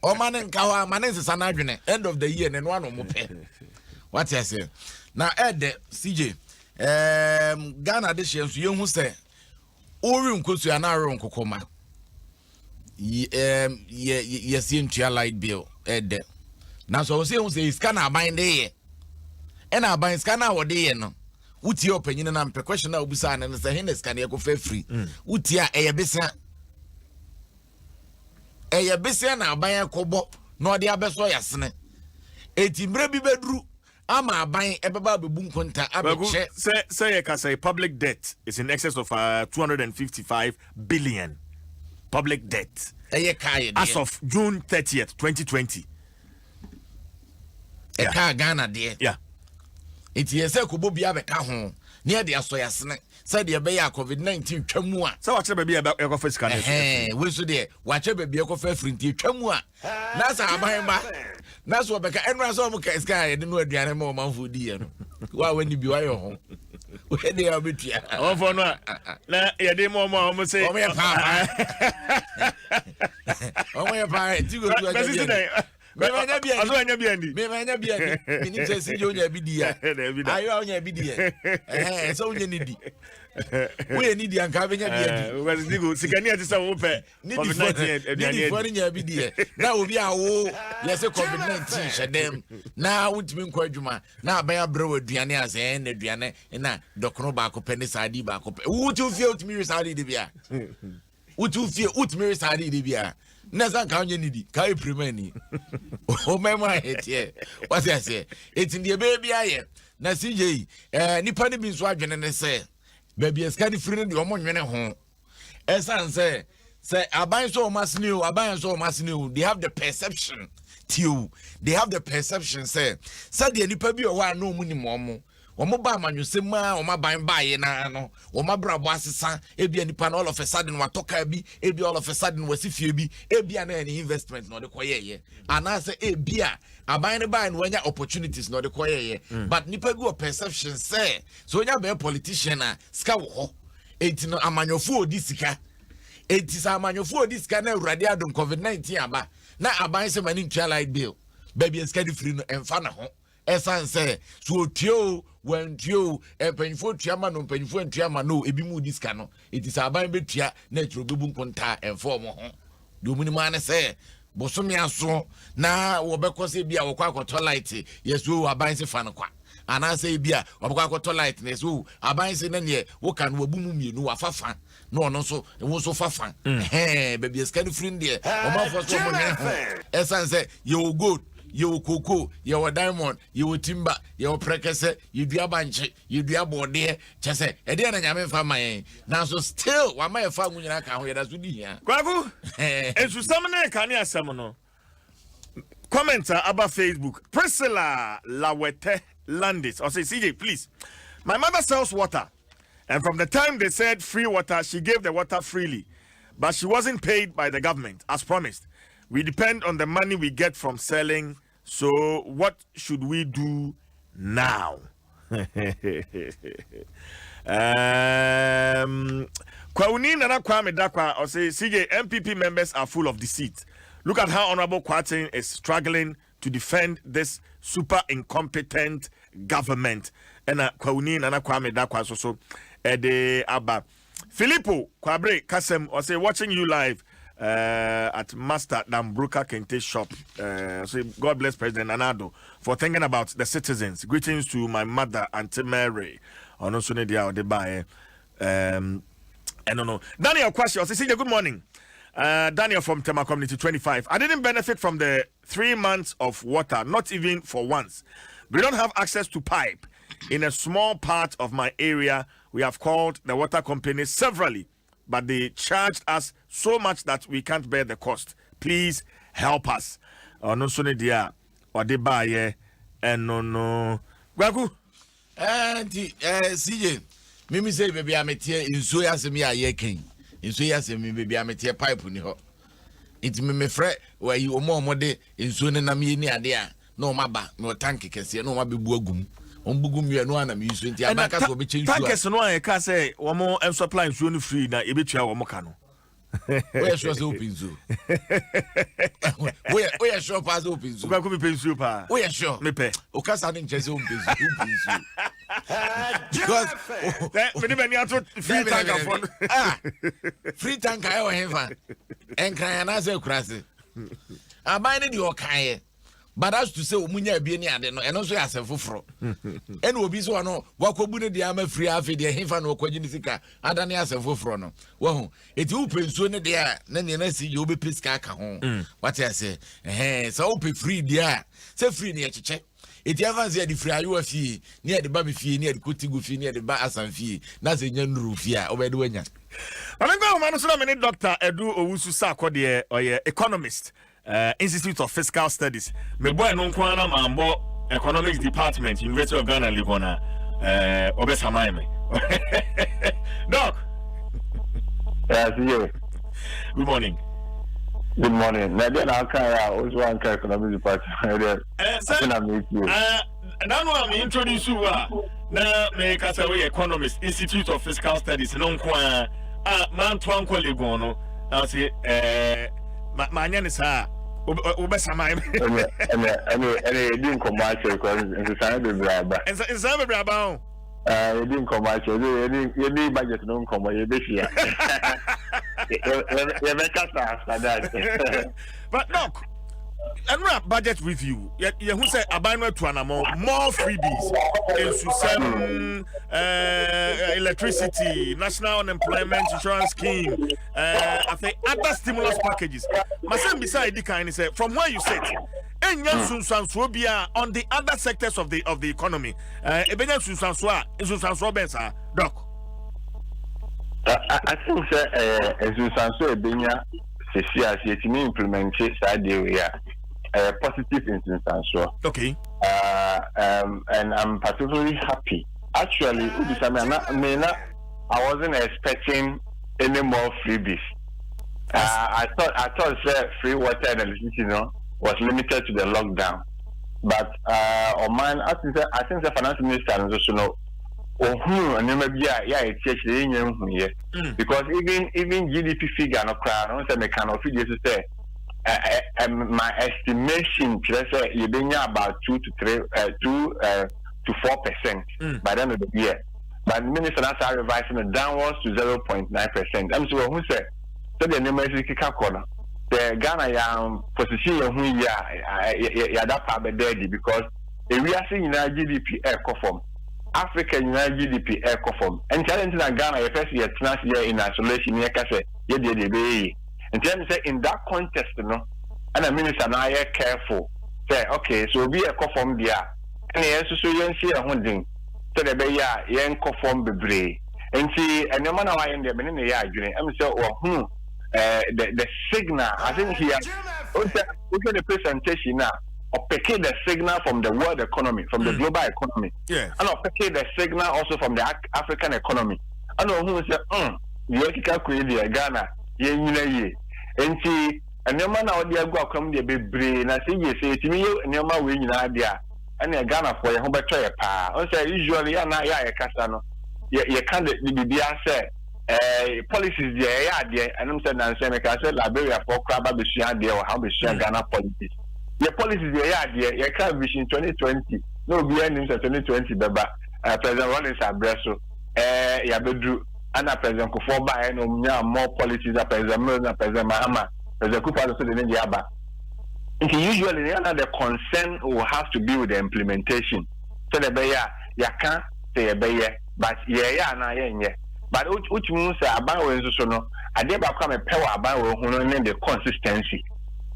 O man and kawa man is an argument end of the year and one more pen. What I say now add the CJ Ghana this year you who say Orium Kusu and Aron Kokoma. Yes, in light bill add the now so say scanner bind there and I buy scanner or day no. Uti your opinion and question now busan and say hennes can go for free. Utia a na buy a kobo no dia beso yasne. Eti mre bi bedru ama aban ebeba bebu nkonta abeche say public debt is in excess of 255 billion. Public debt as of June 30th, 2020. Ghana there. Yeah. It is a kubo bia beka ho near the asoyasne said the beya COVID-19 twamua. So watch baby about your office can. We so there watch baby your free twamua. That's abahemba. That's what beka enra so mo ka sky de no aduane ma o manfo di no. Wa wani bi wa yo ho. We dey abetua. O for no na ye dey mo say. O me pa. O me pa ti go tu aja. Me manya biandi. Me ni say you nya bi dia. Ayo nya bi dia. So nya ni di. We ni di anka be nya biandi. We digo sikani ati say wo pe. COVID-19 ni for nya bi dia. Na obi awo yes COVID-19 shedem. Na untimi nkwa adwuma. Na aban abrew aduane ase na aduane na dokro ba ko pe ni sadi ba ko pe. Wutu fie utimi sadi de bia. Wutu fie utimi sadi de bia. Nasa kanye nidi kai primeni o mema etie what I say it's in the baby aye na CJ nipa ni bi so adwene ne se baby eska di free de omo nwene ho esan say aban so masniu they have the perception they have the perception say the nipa bi o wa no mu ni mo Omo ba manwusema oma ban bae na no oma brabo asesa ebia nipa na all of a sudden watoka bi ebia all of a sudden wasifie bi ebia na any investment no de koyeye anase ebia aban ne bae no wanya opportunities no de koyeye but nipa bi o perception say so nya be politician na ska wo ho enti no amanyofo odi sika enti sa amanyofo odi sika na urade Adom COVID-19 aba na aban se mani ntwa light bill baby ska di free no emfa na ho esan say so tio when tio penfo tuama no penfo tuama no ebi mu diska no it is aban betua na tro bebu nkonta enfo mo ho do mu ni ma na say bosomi aso na wo bekose bia wo kwa akoto light yeso aban se fa no kwa ana say bia wo kwa akoto light na so aban se na ne wo kan wo bu mu mienu wafafa no no so wo so fafa baby scan free there o ma fo so mo ne esan say you good you koko you diamond you timber you prekese you dua banche you dua bode chese e de na nyame fa man na so still wa ma fa ngunyina ka ho ye da so di hia kwaku ensu samne ka ne asem no commenter about Facebook Priscilla Lawete Landis or say CJ please my mother sells water and from the time they said free water she gave the water freely but she wasn't paid by the government as promised. We depend on the money we get from selling. So what should we do now? Kwauni Nana Kwame Dakwa or say CJ MPP members are full of deceit. Look at how Honorable Kwatin is struggling to defend this super incompetent government. And Kwauni Nana Kwame Dakwa so Ede Abba Filippo Kwabre Kasem or say watching you live at Master Dambruka Kente shop. So God bless President Anado for thinking about the citizens. Greetings to my mother, Auntie Mary. On also Nedia Odebae. I don't know. Daniel question. Say good morning. Daniel from Tema Community 25. I didn't benefit from the 3 months of water, not even for once. We don't have access to pipe. In a small part of my area, we have called the water company severally, but they charged us so much that we can't bear the cost. Please help us. No sooner dia or de buy and no. Gwagu. CJ, Mimi say baby I'm here in Soya Semi a yeking. In Soya Semi baby I'm here pipe ni ho. It me fret where you more mode in Sona na mi ni adea. No maba no tank kese no mabe buagum. Ombugum you no ana mi so nti abaka so be change. Tankers no an ka say wo mo supply nsuo no free na e betua wo mo ka no. Where sure say open zoo. Where sure pass open zoo. Kwa ko be pensuo pa. Where sure. Me pe. O ka sa nche say open zoo. Because me dey bani ato free tanker for. Free tanker e wo hefa. Enkran na say kurase. Aban ne di o kan. But as to say omunya abie ni ade no eno so ya asefoforo ene obi so no wakobu ne dia ma free afi de hefa no kwaji ni sika adane asefoforo no wo ho eti wo pensuo ne dia na ne na si yo be pesika aka ho what I say so wo pe free dia say free ne cheche eti afa se di free ayo fie ne de ba be fie ne de kotigu fie ne de ba asan fie na se nya nuru fie a obede wanya Amengo man so na me Dr. Edu Owusu Sakode oye economist Institute of Fiscal Studies me boy no kwa na mambo economics department University of Ghana Libona obesamai me Doc. Yes, you. Good morning. Good morning. Now then I also want to economic department. Now I'm introduce you na me kasa we economist Institute of Fiscal Studies no kwa man twan ko legono na say manya ni sa obesamai and din commercial because inside the braba. Inside the braba. You didn't commercial. You need budget no come you be here. You make us after that. But look, and budget review. You who say abandon to more freebies into some electricity, national unemployment insurance scheme, I think other stimulus packages. Myself beside the kind say from where you sit. And on the other sectors of the economy. I think implement positive instance. Okay. And I'm particularly happy. Actually, I wasn't expecting any more freebies. I thought free water and electricity, was limited to the lockdown. But on mine, I think the finance minister and also because even GDP figure no crown, I can figure to say my estimation say you bring about 2 to 4% by the end of the year. But the minister has revising it downwards to 0.9%. I'm so who said so the numbers is kick corner. The Ghana position who that part because we are seeing GDP air conform. Africa GDP air conform. And challenge in Ghana first year in isolation and then say in that context, and the minister now careful. Say okay, so be a conform there. And yes, so you see a hundred. So the be ya conform bebre. And see and no matter why in the beginning I'm say the signal, I think here, look at the presentation now, or pick the signal from the world economy, from the global economy, yeah, and or pick the signal also from the African economy. I know who say, you can create Ghana, and see, and no man out there go come the big brain, I see you say to me, and your man win idea, and a Ghana for your home by try a pa. I say, usually, I'm not a casano, you can't be say. Policies there, and I'm saying, I said, Liberia for crab, there or how we share Ghana policies. Your policies there, you can't vision 2020. No, behind him 2020, Baba, President Rollins Abreso, Yabedu, and President Kufoba, and more policies, President Mills, President Mahama, President Cooper, also the Yaba. Usually, the concern will have to be with the implementation. So the Bayer, you can't say a Bayer, but yeah. But which means about so no, I never come a power about the consistency.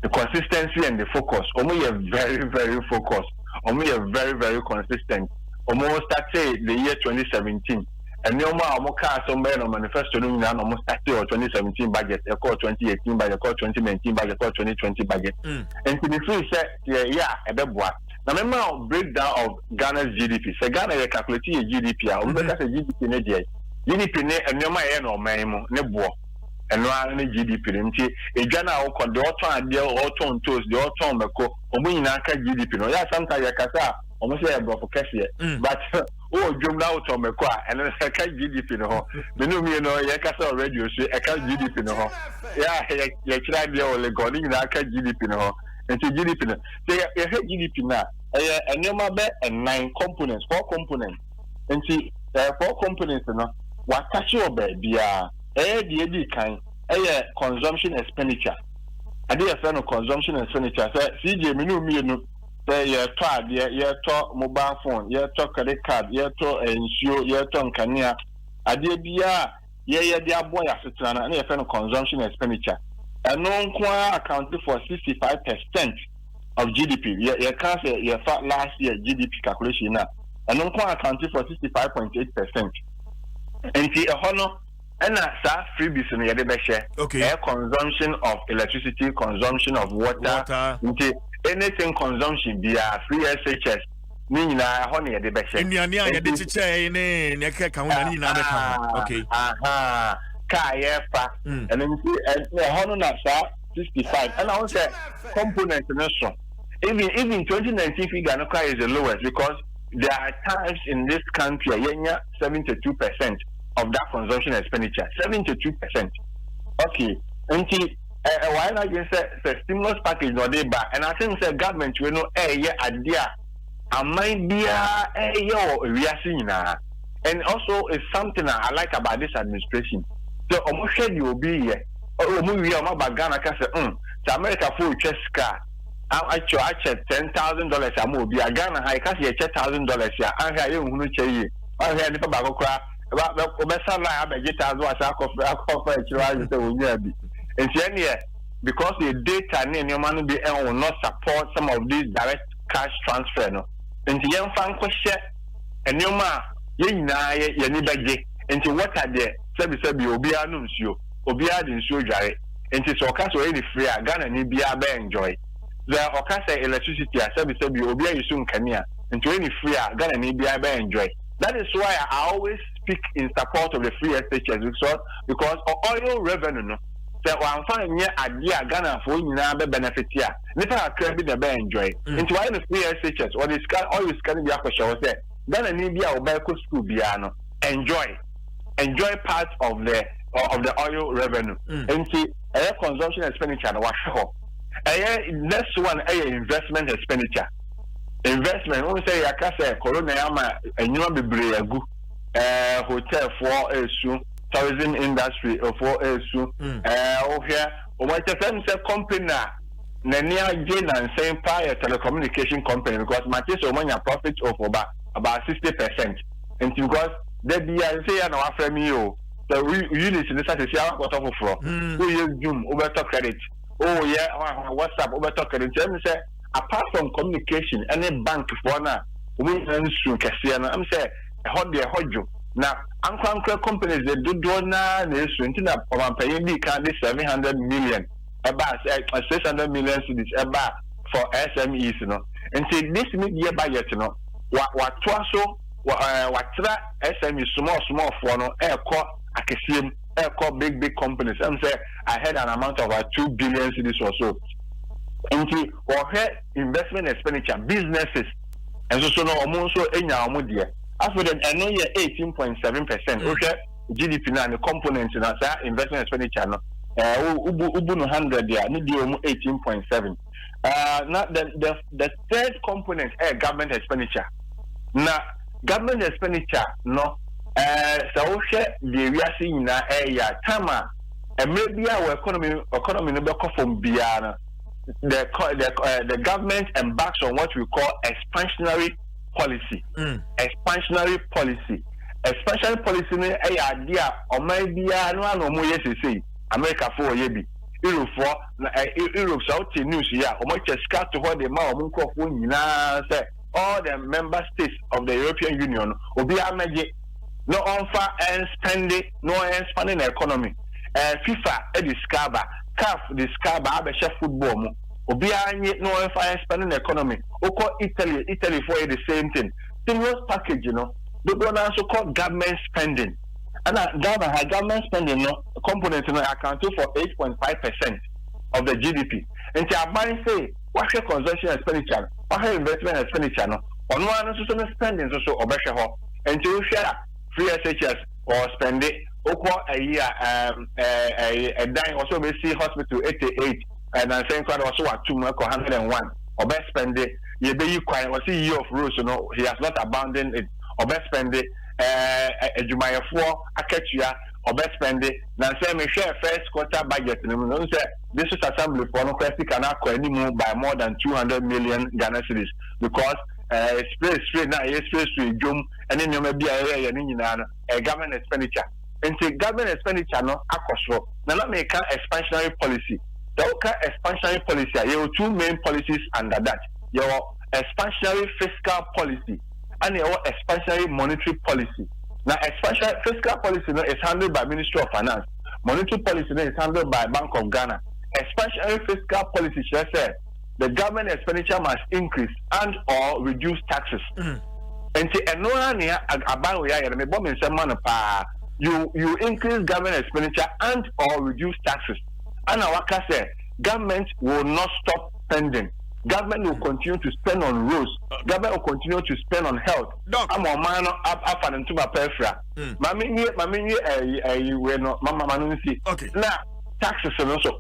The consistency and the focus. Only very, very focused. Only very, very consistent. Almost start the year 2017. And no more car somewhere on manifesto almost started 2017 budget, a call 2018 budget, a call 2019 budget, a call 2020 budget. And to be free said, a bit what. Now remember breakdown of Ghana's GDP. So Ghana is calculating GDP. That's a GDP in a day. GDP ne enema ye no man ne bo eno ara ne GDP nti edwana awko de oton ade oton toast de oton meko omo nyina ka GDP no ya sometimes ya kasa omo say brofo kese but o dwomna oton meko a eno ka GDP no ho menu mi no ya kasa already o say e ka GDP no ho ya kira de o le go ni nyina ka GDP no ho nti GDP no say ya GDP na enema be 9 components 4 components nti 4 components no what catch your baby? The kind, consumption expenditure. I did a friend of consumption expenditure. Say, CJ, me, say, your card, your talk mobile phone, your talk credit card, your talk insure, your talk cania. I did be dear boy, and a friend of consumption expenditure. And no accounted for 65% of GDP. You can't say your last year GDP calculation now. And non accounted for 65.8%. And the honor and that freebies in the share. Okay. Air consumption of electricity, consumption of water. Anything consumption via free SHS. Meaning honey the best. In the okay. Kayefa and then the honor 65 and I want to say component nation. Even 2019 figure no is the lowest because there are times in this country 72% of that consumption expenditure. 72%. Okay. And why not just say stimulus package no dey back and I think the government will know idea might be and also it's something I like about this administration. So almost you be here. We are about Ghana can say, the America full chest car. I check $10,000 a movie. Ghana high cash $1,000 here. I hear you who check you. I hear the tobacco crack. About I get as was and because the data and your money will not support some of these direct cash transfer. No, and the young fan question and your ma, you need into what are the service Obia Nuncio, Obia Dinsio Jare, and it's Ocas already free. Ghana need be enjoy. The Ocasa electricity, service Obia is soon Kenya, and to any free Ghana need be enjoy. That is why I always speak in support of the free SHS because oil revenue. So I'm finding idea Ghana for benefit here. Never can be the enjoy. Into why the free SHS or this oil is going to be a question. Ghana need be a school piano. Enjoy part of the oil revenue. And see, consumption expenditure. Next one, investment expenditure. Investment. When we say I can say Corona, and you know be hotel for soon, tourism industry for soon. Here, what the company Nania Jane and same prior telecommunication company because my case when your profit of about 60%. And because they be say no after me the units in the such as what of for who use Zoom over to credit. Oh yeah, WhatsApp over to credit. Say apart from communication, any bank for now we soon Cassiana. I'm say how they hold you. Now uncle companies they do na they soon to paying the can 700 million about 600 million cities about for SMEs, you know. And say this mid-year budget, you know, what Dwaso what SME small for no air core akesium air core big companies. I'm say I had an amount of 2 billion cities or so. And see or investment expenditure businesses and so no almost so enya after then I know you're 18.7%. Okay, GDP now the components in our investment expenditure no ubu no 100 there need 18.7. Now the third component government expenditure. Now government expenditure no so the we are seeing na tama maybe our economy no be from biana the government embarks on what we call expansionary policy. Expansionary policy ni idea or maybe no mo say America for yebi Europe for Europe South news here or much scat to what the ma o nko fo nyina say all the member states of the European Union obi amaje no offer and spending no expanding economy FIFA discover CAF discover abesha football mo obi anye no offer spending economy oko Italy for the same thing stimulus package, you know, the one also called government spending. And government spending, no component, you know, accounting for 8.5% of the GDP. And so I say, what your consumption expenditure, what your investment expenditure, no, on one also spending also obesha and to share free SHS or spend it, a year, a dying also may see hospital 88 and I'm saying also at 101 or best spend it. You be quiet or see year of rules, you know, he has not abandoned it or best spend it. Jumaya 4 Akatua or best spend it. Now say me share first quarter budget. This is assembly for no question cannot anymore by more than 200 million Ghana cedis because straight now straight jump and then you may be a government expenditure. And say government expenditure no akosro. Now not make expansionary policy. the expansionary policy, you have two main policies under that. Your expansionary fiscal policy and your expansionary monetary policy. Now, expansionary fiscal policy is handled by Ministry of Finance. Monetary policy is handled by Bank of Ghana. Expansionary fiscal policy says the government expenditure must increase and or reduce taxes. And you increase government expenditure and or reduce taxes. And our say government will not stop spending. Government will continue to spend on roads. Government will continue to spend on health. I'm a man up and to my perfra. Okay. Now taxes and also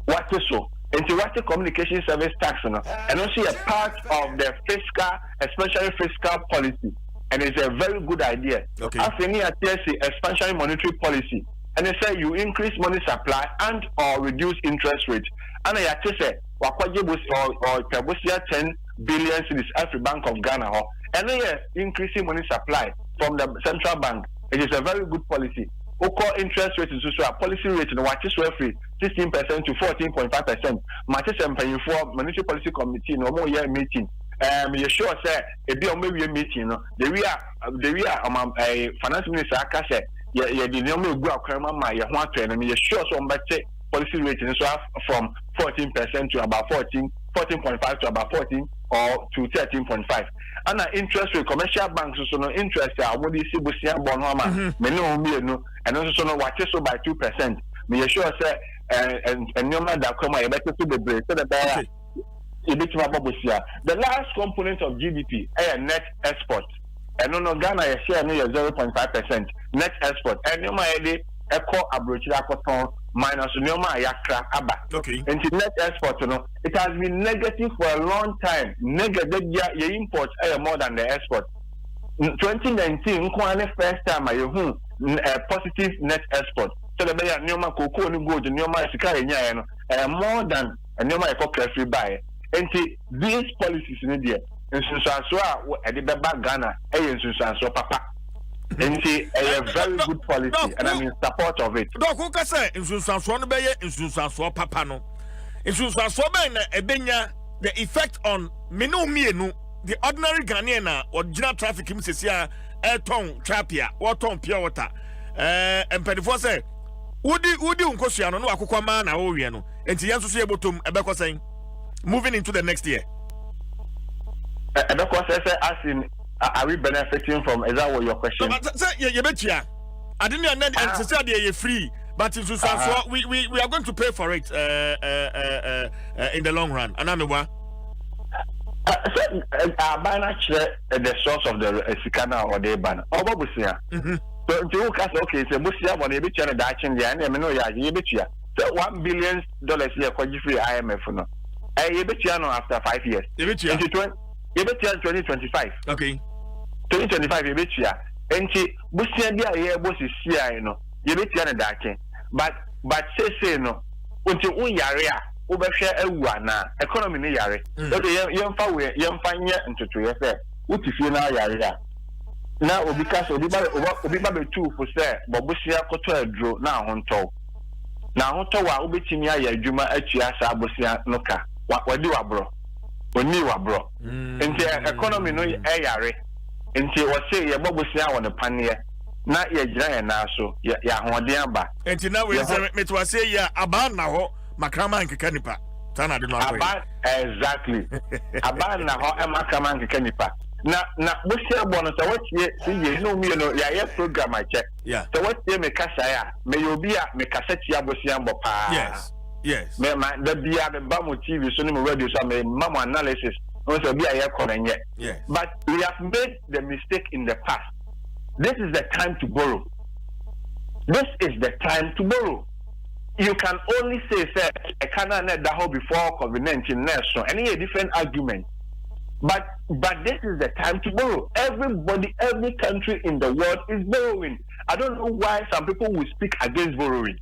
what is so? Into what the communication service tax and also a part of the fiscal, especially fiscal policy. And it's a very good idea. Okay. As any expansionary monetary policy, and they say you increase money supply and or reduce interest rate. And I say or 10 billion cities every Bank of Ghana, and they are increasing money supply from the central bank. It is a very good policy. Oko interest rate is also a policy rate in what is free 16% to 14.5%. Matches and paying for monetary policy committee no more year meeting. You sure say a be on maybe a meeting. The a finance minister Akase, the normal go crema my and you sure some better policy rate is from 14% to about 14.5 to about 14 or to 13.5. And interest rate commercial banks also no interest what do you see Busia Bonhama, Meno, and also no watches so by 2%. Me sure say and no matter that come I better to the break so the bear. The last component of GDP is net export. And no Ghana share no 0.5% net export. And no my echo abrochira cotton minus no my yakra aba. Okay. And net export, it has been negative for a long time. Negative your imports are more than the export. In 2019, first time I positive net export. So the bear no cocoa no gold no my sika more than no my free buy. And these policies in India, and so at the back Ghana, and so papa. And a very good policy, and I'm in support of it. Doc, who can say, in Susan Bay, in Susan Papa no. In Susan Ebenya, the effect on Menu, the ordinary Ghanaian or general traffic in Sisia, Airton, Trapia, Waton, Pure Water, and Pedifo say, Would you Unkosiano, no Akuaman, Oriano, and Tiansu Sebutum, Abeko saying. Moving into the next year. And of course, asking, are we benefiting from? Is that what your question? You bet you. I didn't know and say you're free, but in we are going to pay for it in the long run. And I'm what? The source of the Sikana or the ban. Oh, what was here? So you can say, okay, so Busia when you bet you and I know you bet you. So $1 billion here for free IMF no. You bet you after 5 years. You bet you 2025. Okay. 2025 you bet you. And she Busia dia boss is here no. You bet you na but say no. Until yarea obehwe ewu na economy ni yare. Okay, yemfa nye ntutu ye say utifie na yare. Na obi ba be two for say Busia koto adro na ahonto. Na ahonto wa obetimi aya adwuma atua sa Busia no ka. Wadi wabro oni wabro nti economy no yare nti wo say ye bobusia won panne na ye gira ye na so ya hoden aba nti na we say metwa say ya aba na ho makrama nkeka nipa tana de no aba exactly aba na ho e makrama nkeka nipa na busia bo no so watie ye no mi no ya ye program a check so watie me kasa ya me yobi a me kasa tia busia mbo pa Yes. Me the bia me ba mo TV so no radio so me mama analysis. No so bia ye konenye. Yes. But we have made the mistake in the past. This is the time to borrow. This is the time to borrow. You can only say I cannot net that whole before COVID-19 so any different argument. But this is the time to borrow. Everybody, every country in the world is borrowing. I don't know why some people will speak against borrowing.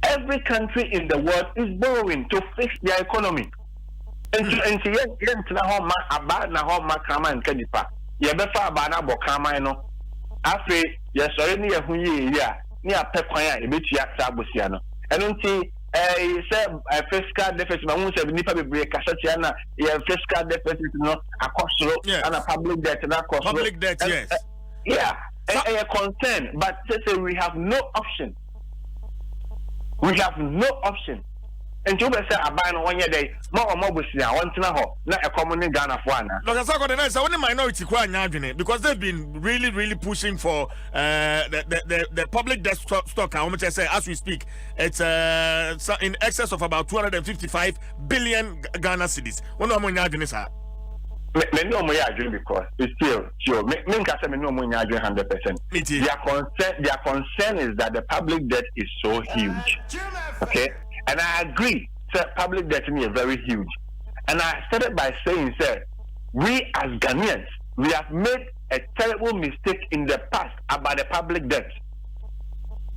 Every country in the world is borrowing to fix their economy. And na homa aba na homa kama nkanipa. Ye befa aba na bokama no. Afi ye sori ni ehun ye ya ni apekwan a ebetua sa abosia no. Eno nti a fiscal deficit, I won't say nipa be break Kasatiana, fiscal deficit, no, a cost and a public debt and a cost. Public debt, yes. Yeah, a concern, but say we have no option. We have no option. And you say I buy 1 year day, more was now, one to know, not a common in Ghana for one. Look, I want minority because they've been really pushing for the public debt stock. How much I say as we speak, it's in excess of about 255 billion Ghana cedis. What am I doing, sir? Me no more agree because it's still sure. Me say me no more agree 100%. Their concern is that the public debt is so huge. Okay, and I agree. Sir, public debt is very huge. And I started by saying, sir, we as Ghanaians, we have made a terrible mistake in the past about the public debt.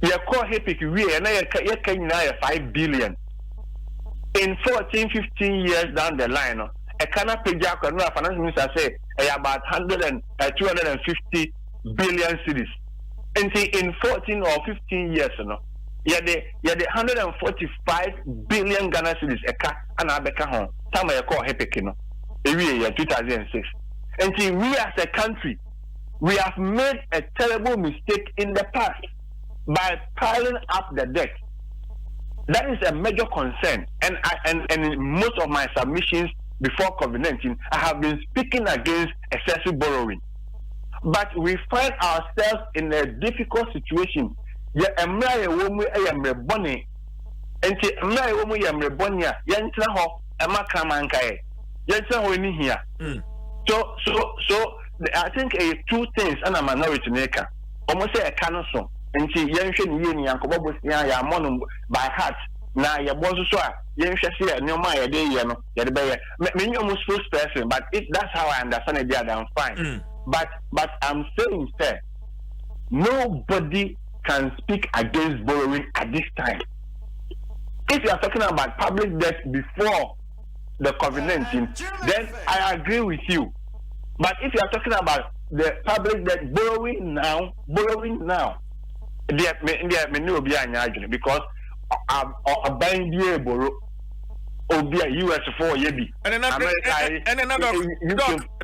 We are called epic. We are now 5 billion in 14, 15 years down the line. A Kana Pejak and finance minister say about 250 billion cedis. And see in 14 or 15 years, you had the 145 billion Ghana cedis eka and abeka home. Time I call Hepekino. Every year 2006. And see, we as a country, we have made a terrible mistake in the past by piling up the debt. That is a major concern. And in most of my submissions before COVID-19, I have been speaking against excessive borrowing. But we find ourselves in a difficult situation. Ya emra womu emre boni enti emra womu emre bonia ya ntra ho emaka mankae ya ntra ho ni hia so I think two things and a minority maker almost say a canoso enti ya nhwe ni ye ni yankobo bosia ya mono by heart na ya bozo so a ya nhwe se ni ma ya de ye no ya de be ye me almost spokesperson but if that's how I understand it I'm fine but I'm saying sir nobody can speak against borrowing at this time. If you are talking about public debt before the COVID-19, then I agree with you. But if you are talking about the public debt borrowing now, there may no be an argument because a buying the borrow or be a US for yebi. And another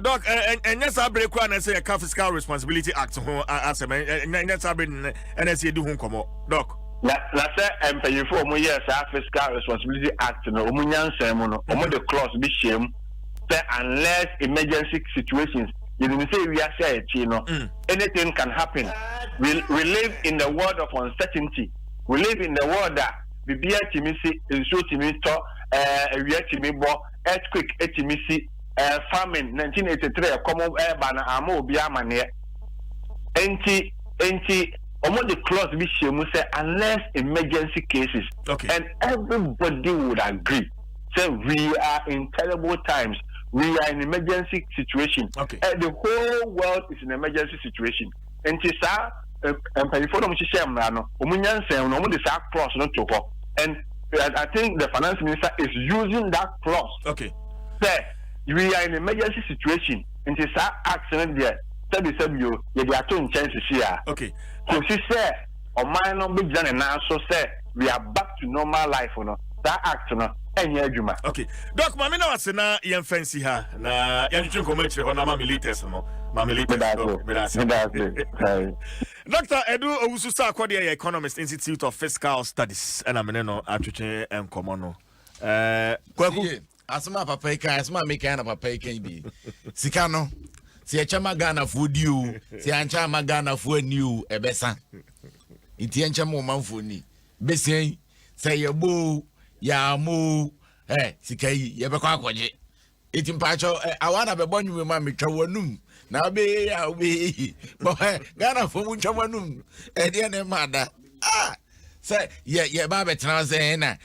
doc, and yes, I break one and say a Fiscal Responsibility Act as a man, and that's a bit and as you do home come doc. That's and pay for more years, Fiscal Responsibility Act, no, Umunyan Semono, the clause be shame, unless emergency situations, you didn't say we are saying, anything can happen. We live in the world of uncertainty. We live in the world that we be a timisi, insure timito. Earthquake, etimisi, famine, 1983, common air banner, amo biamane. Enti, almost the clause we say unless emergency cases. Okay. And everybody would agree. So we are in terrible times. We are in emergency situation. Okay. The whole world is in emergency situation. Enti sa, before them share no, Umunyan say no the sa cross not to go. And I think the finance minister is using that clause. Okay. Say we are in an emergency situation. And it's an accident there. You are two chances here. Okay. So she said, "On my number, and now so say we are back to normal life." That act okay. Doc, mami na wase na yen fancy ha na yen tun kometre ho na mami latest no. Mami latest. Dr. Edu Owusu sa akwade Economist Institute of Fiscal Studies and amene no atwetwe enkomo no. Kwaku asma papa ika asma meka na papa ika bi. Sika no. Si echama Ghana food you, si ancha Ghana food new ebesa. Iti encha mo manfo ni. Besen say yebo ya mu sikai ye be kwa kwaje iti mpacho awana be bonyu me ma metwa wanum na be ya be bo Ghana fo mu ntwa wanum de ne mada say ye ba be transfer na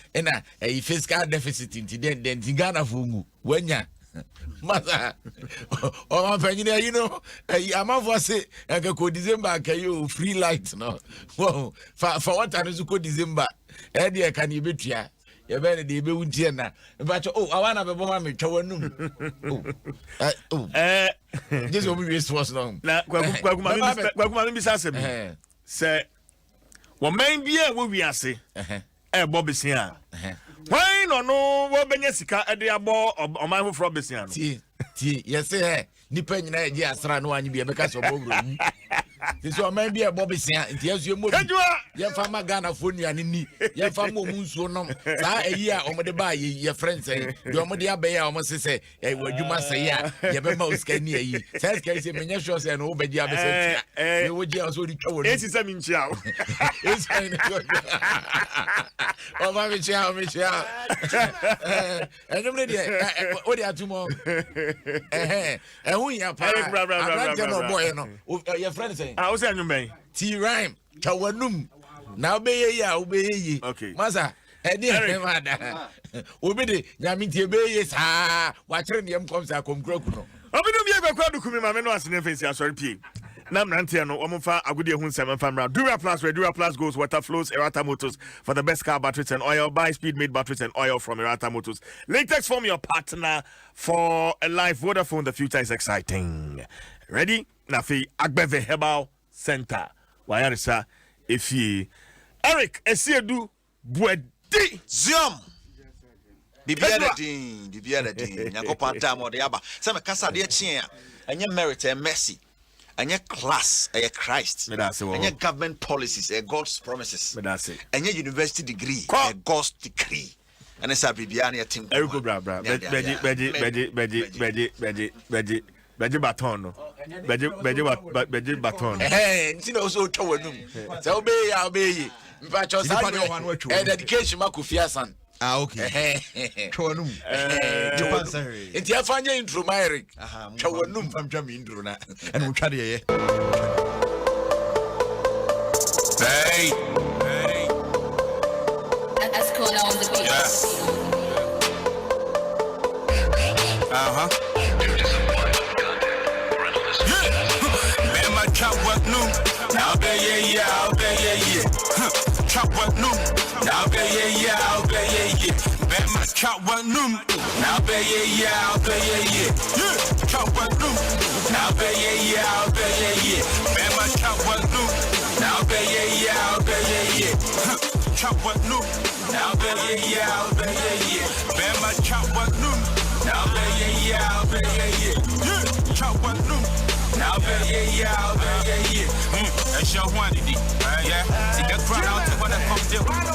fiscal deficit inti den Ghana fo mu wanya masa o ma fanyina you know amafo say ko December ka you free light no for what time ko December de kan ye betua ye be de be wuntie na but awana be bo ma metwa wanum just obi we force no na kwakuma mi bisa asem say wo man bia wo wi ase Bobisia. Why no Wobenya Sika at the abo or my for Bobisia? Yes, nipa nyina ye asra no anyi bia meka so bogro this one may be a Bobisia yes you move ye fama Ghana phone ya ni ye fama omunsuo nom sa eyi a omode ba ye friends eh de omode abeya omose se e wadwuma se ya ye be ma oska ni ayi sa ska se menye sure se no obedi abese we woji aso di twa woni esi se minchia esi ni o ma minchia enumre de o de atumo ya pa no boy no your friend say ah o say anyum T rhyme tawanum na obeye ya obeye okay masa edi mada obede nyame tie beye sa wa kire ne yam kom sa komkuraku no obidu bi egwakwa dukumi ma me no asene fensi asori pie na mnante no omfa agudi ehun sem famra Dura Plus where Dura Plus goes water flows Erata Motors for the best car batteries and oil. Buy speed made batteries and oil from Erata Motors. Latex form your partner for a life Vodafone. The future is exciting. Ready? Nafi Agbeve Herbal Center. Wayarisa Efi Eric Esiedu Buedi Ziom Bibiada din Nyakopan time or the aba. Some kasa de chien and your merit and mercy. And your class, and your Christ, and your government policies, and God's promises, and your university degree, and God's decree. And it's a Bibiania team. Erico Bra, Beji baton. Beji baton. Hey, you know, so to them. So obey. But your dedication, Makufiasan. Ah, okay. Chonum. It's your funny intro, Myrick. Chonum from Jamindro, and we'll carry it. Hey. That's cool on the beat. Man, my chop what new. Now, I'll be chop what new. Now, I'll be Bet my chop what new. Now, I'll be chop what new. Now, I'll be Bet my chop what new. Now, I'll be chop what new. Now, I'll be Bet my chop what new. Now, I'll be chop what new. Now, I'll be that's your quantity. Yeah, see that crowd out to what I come to.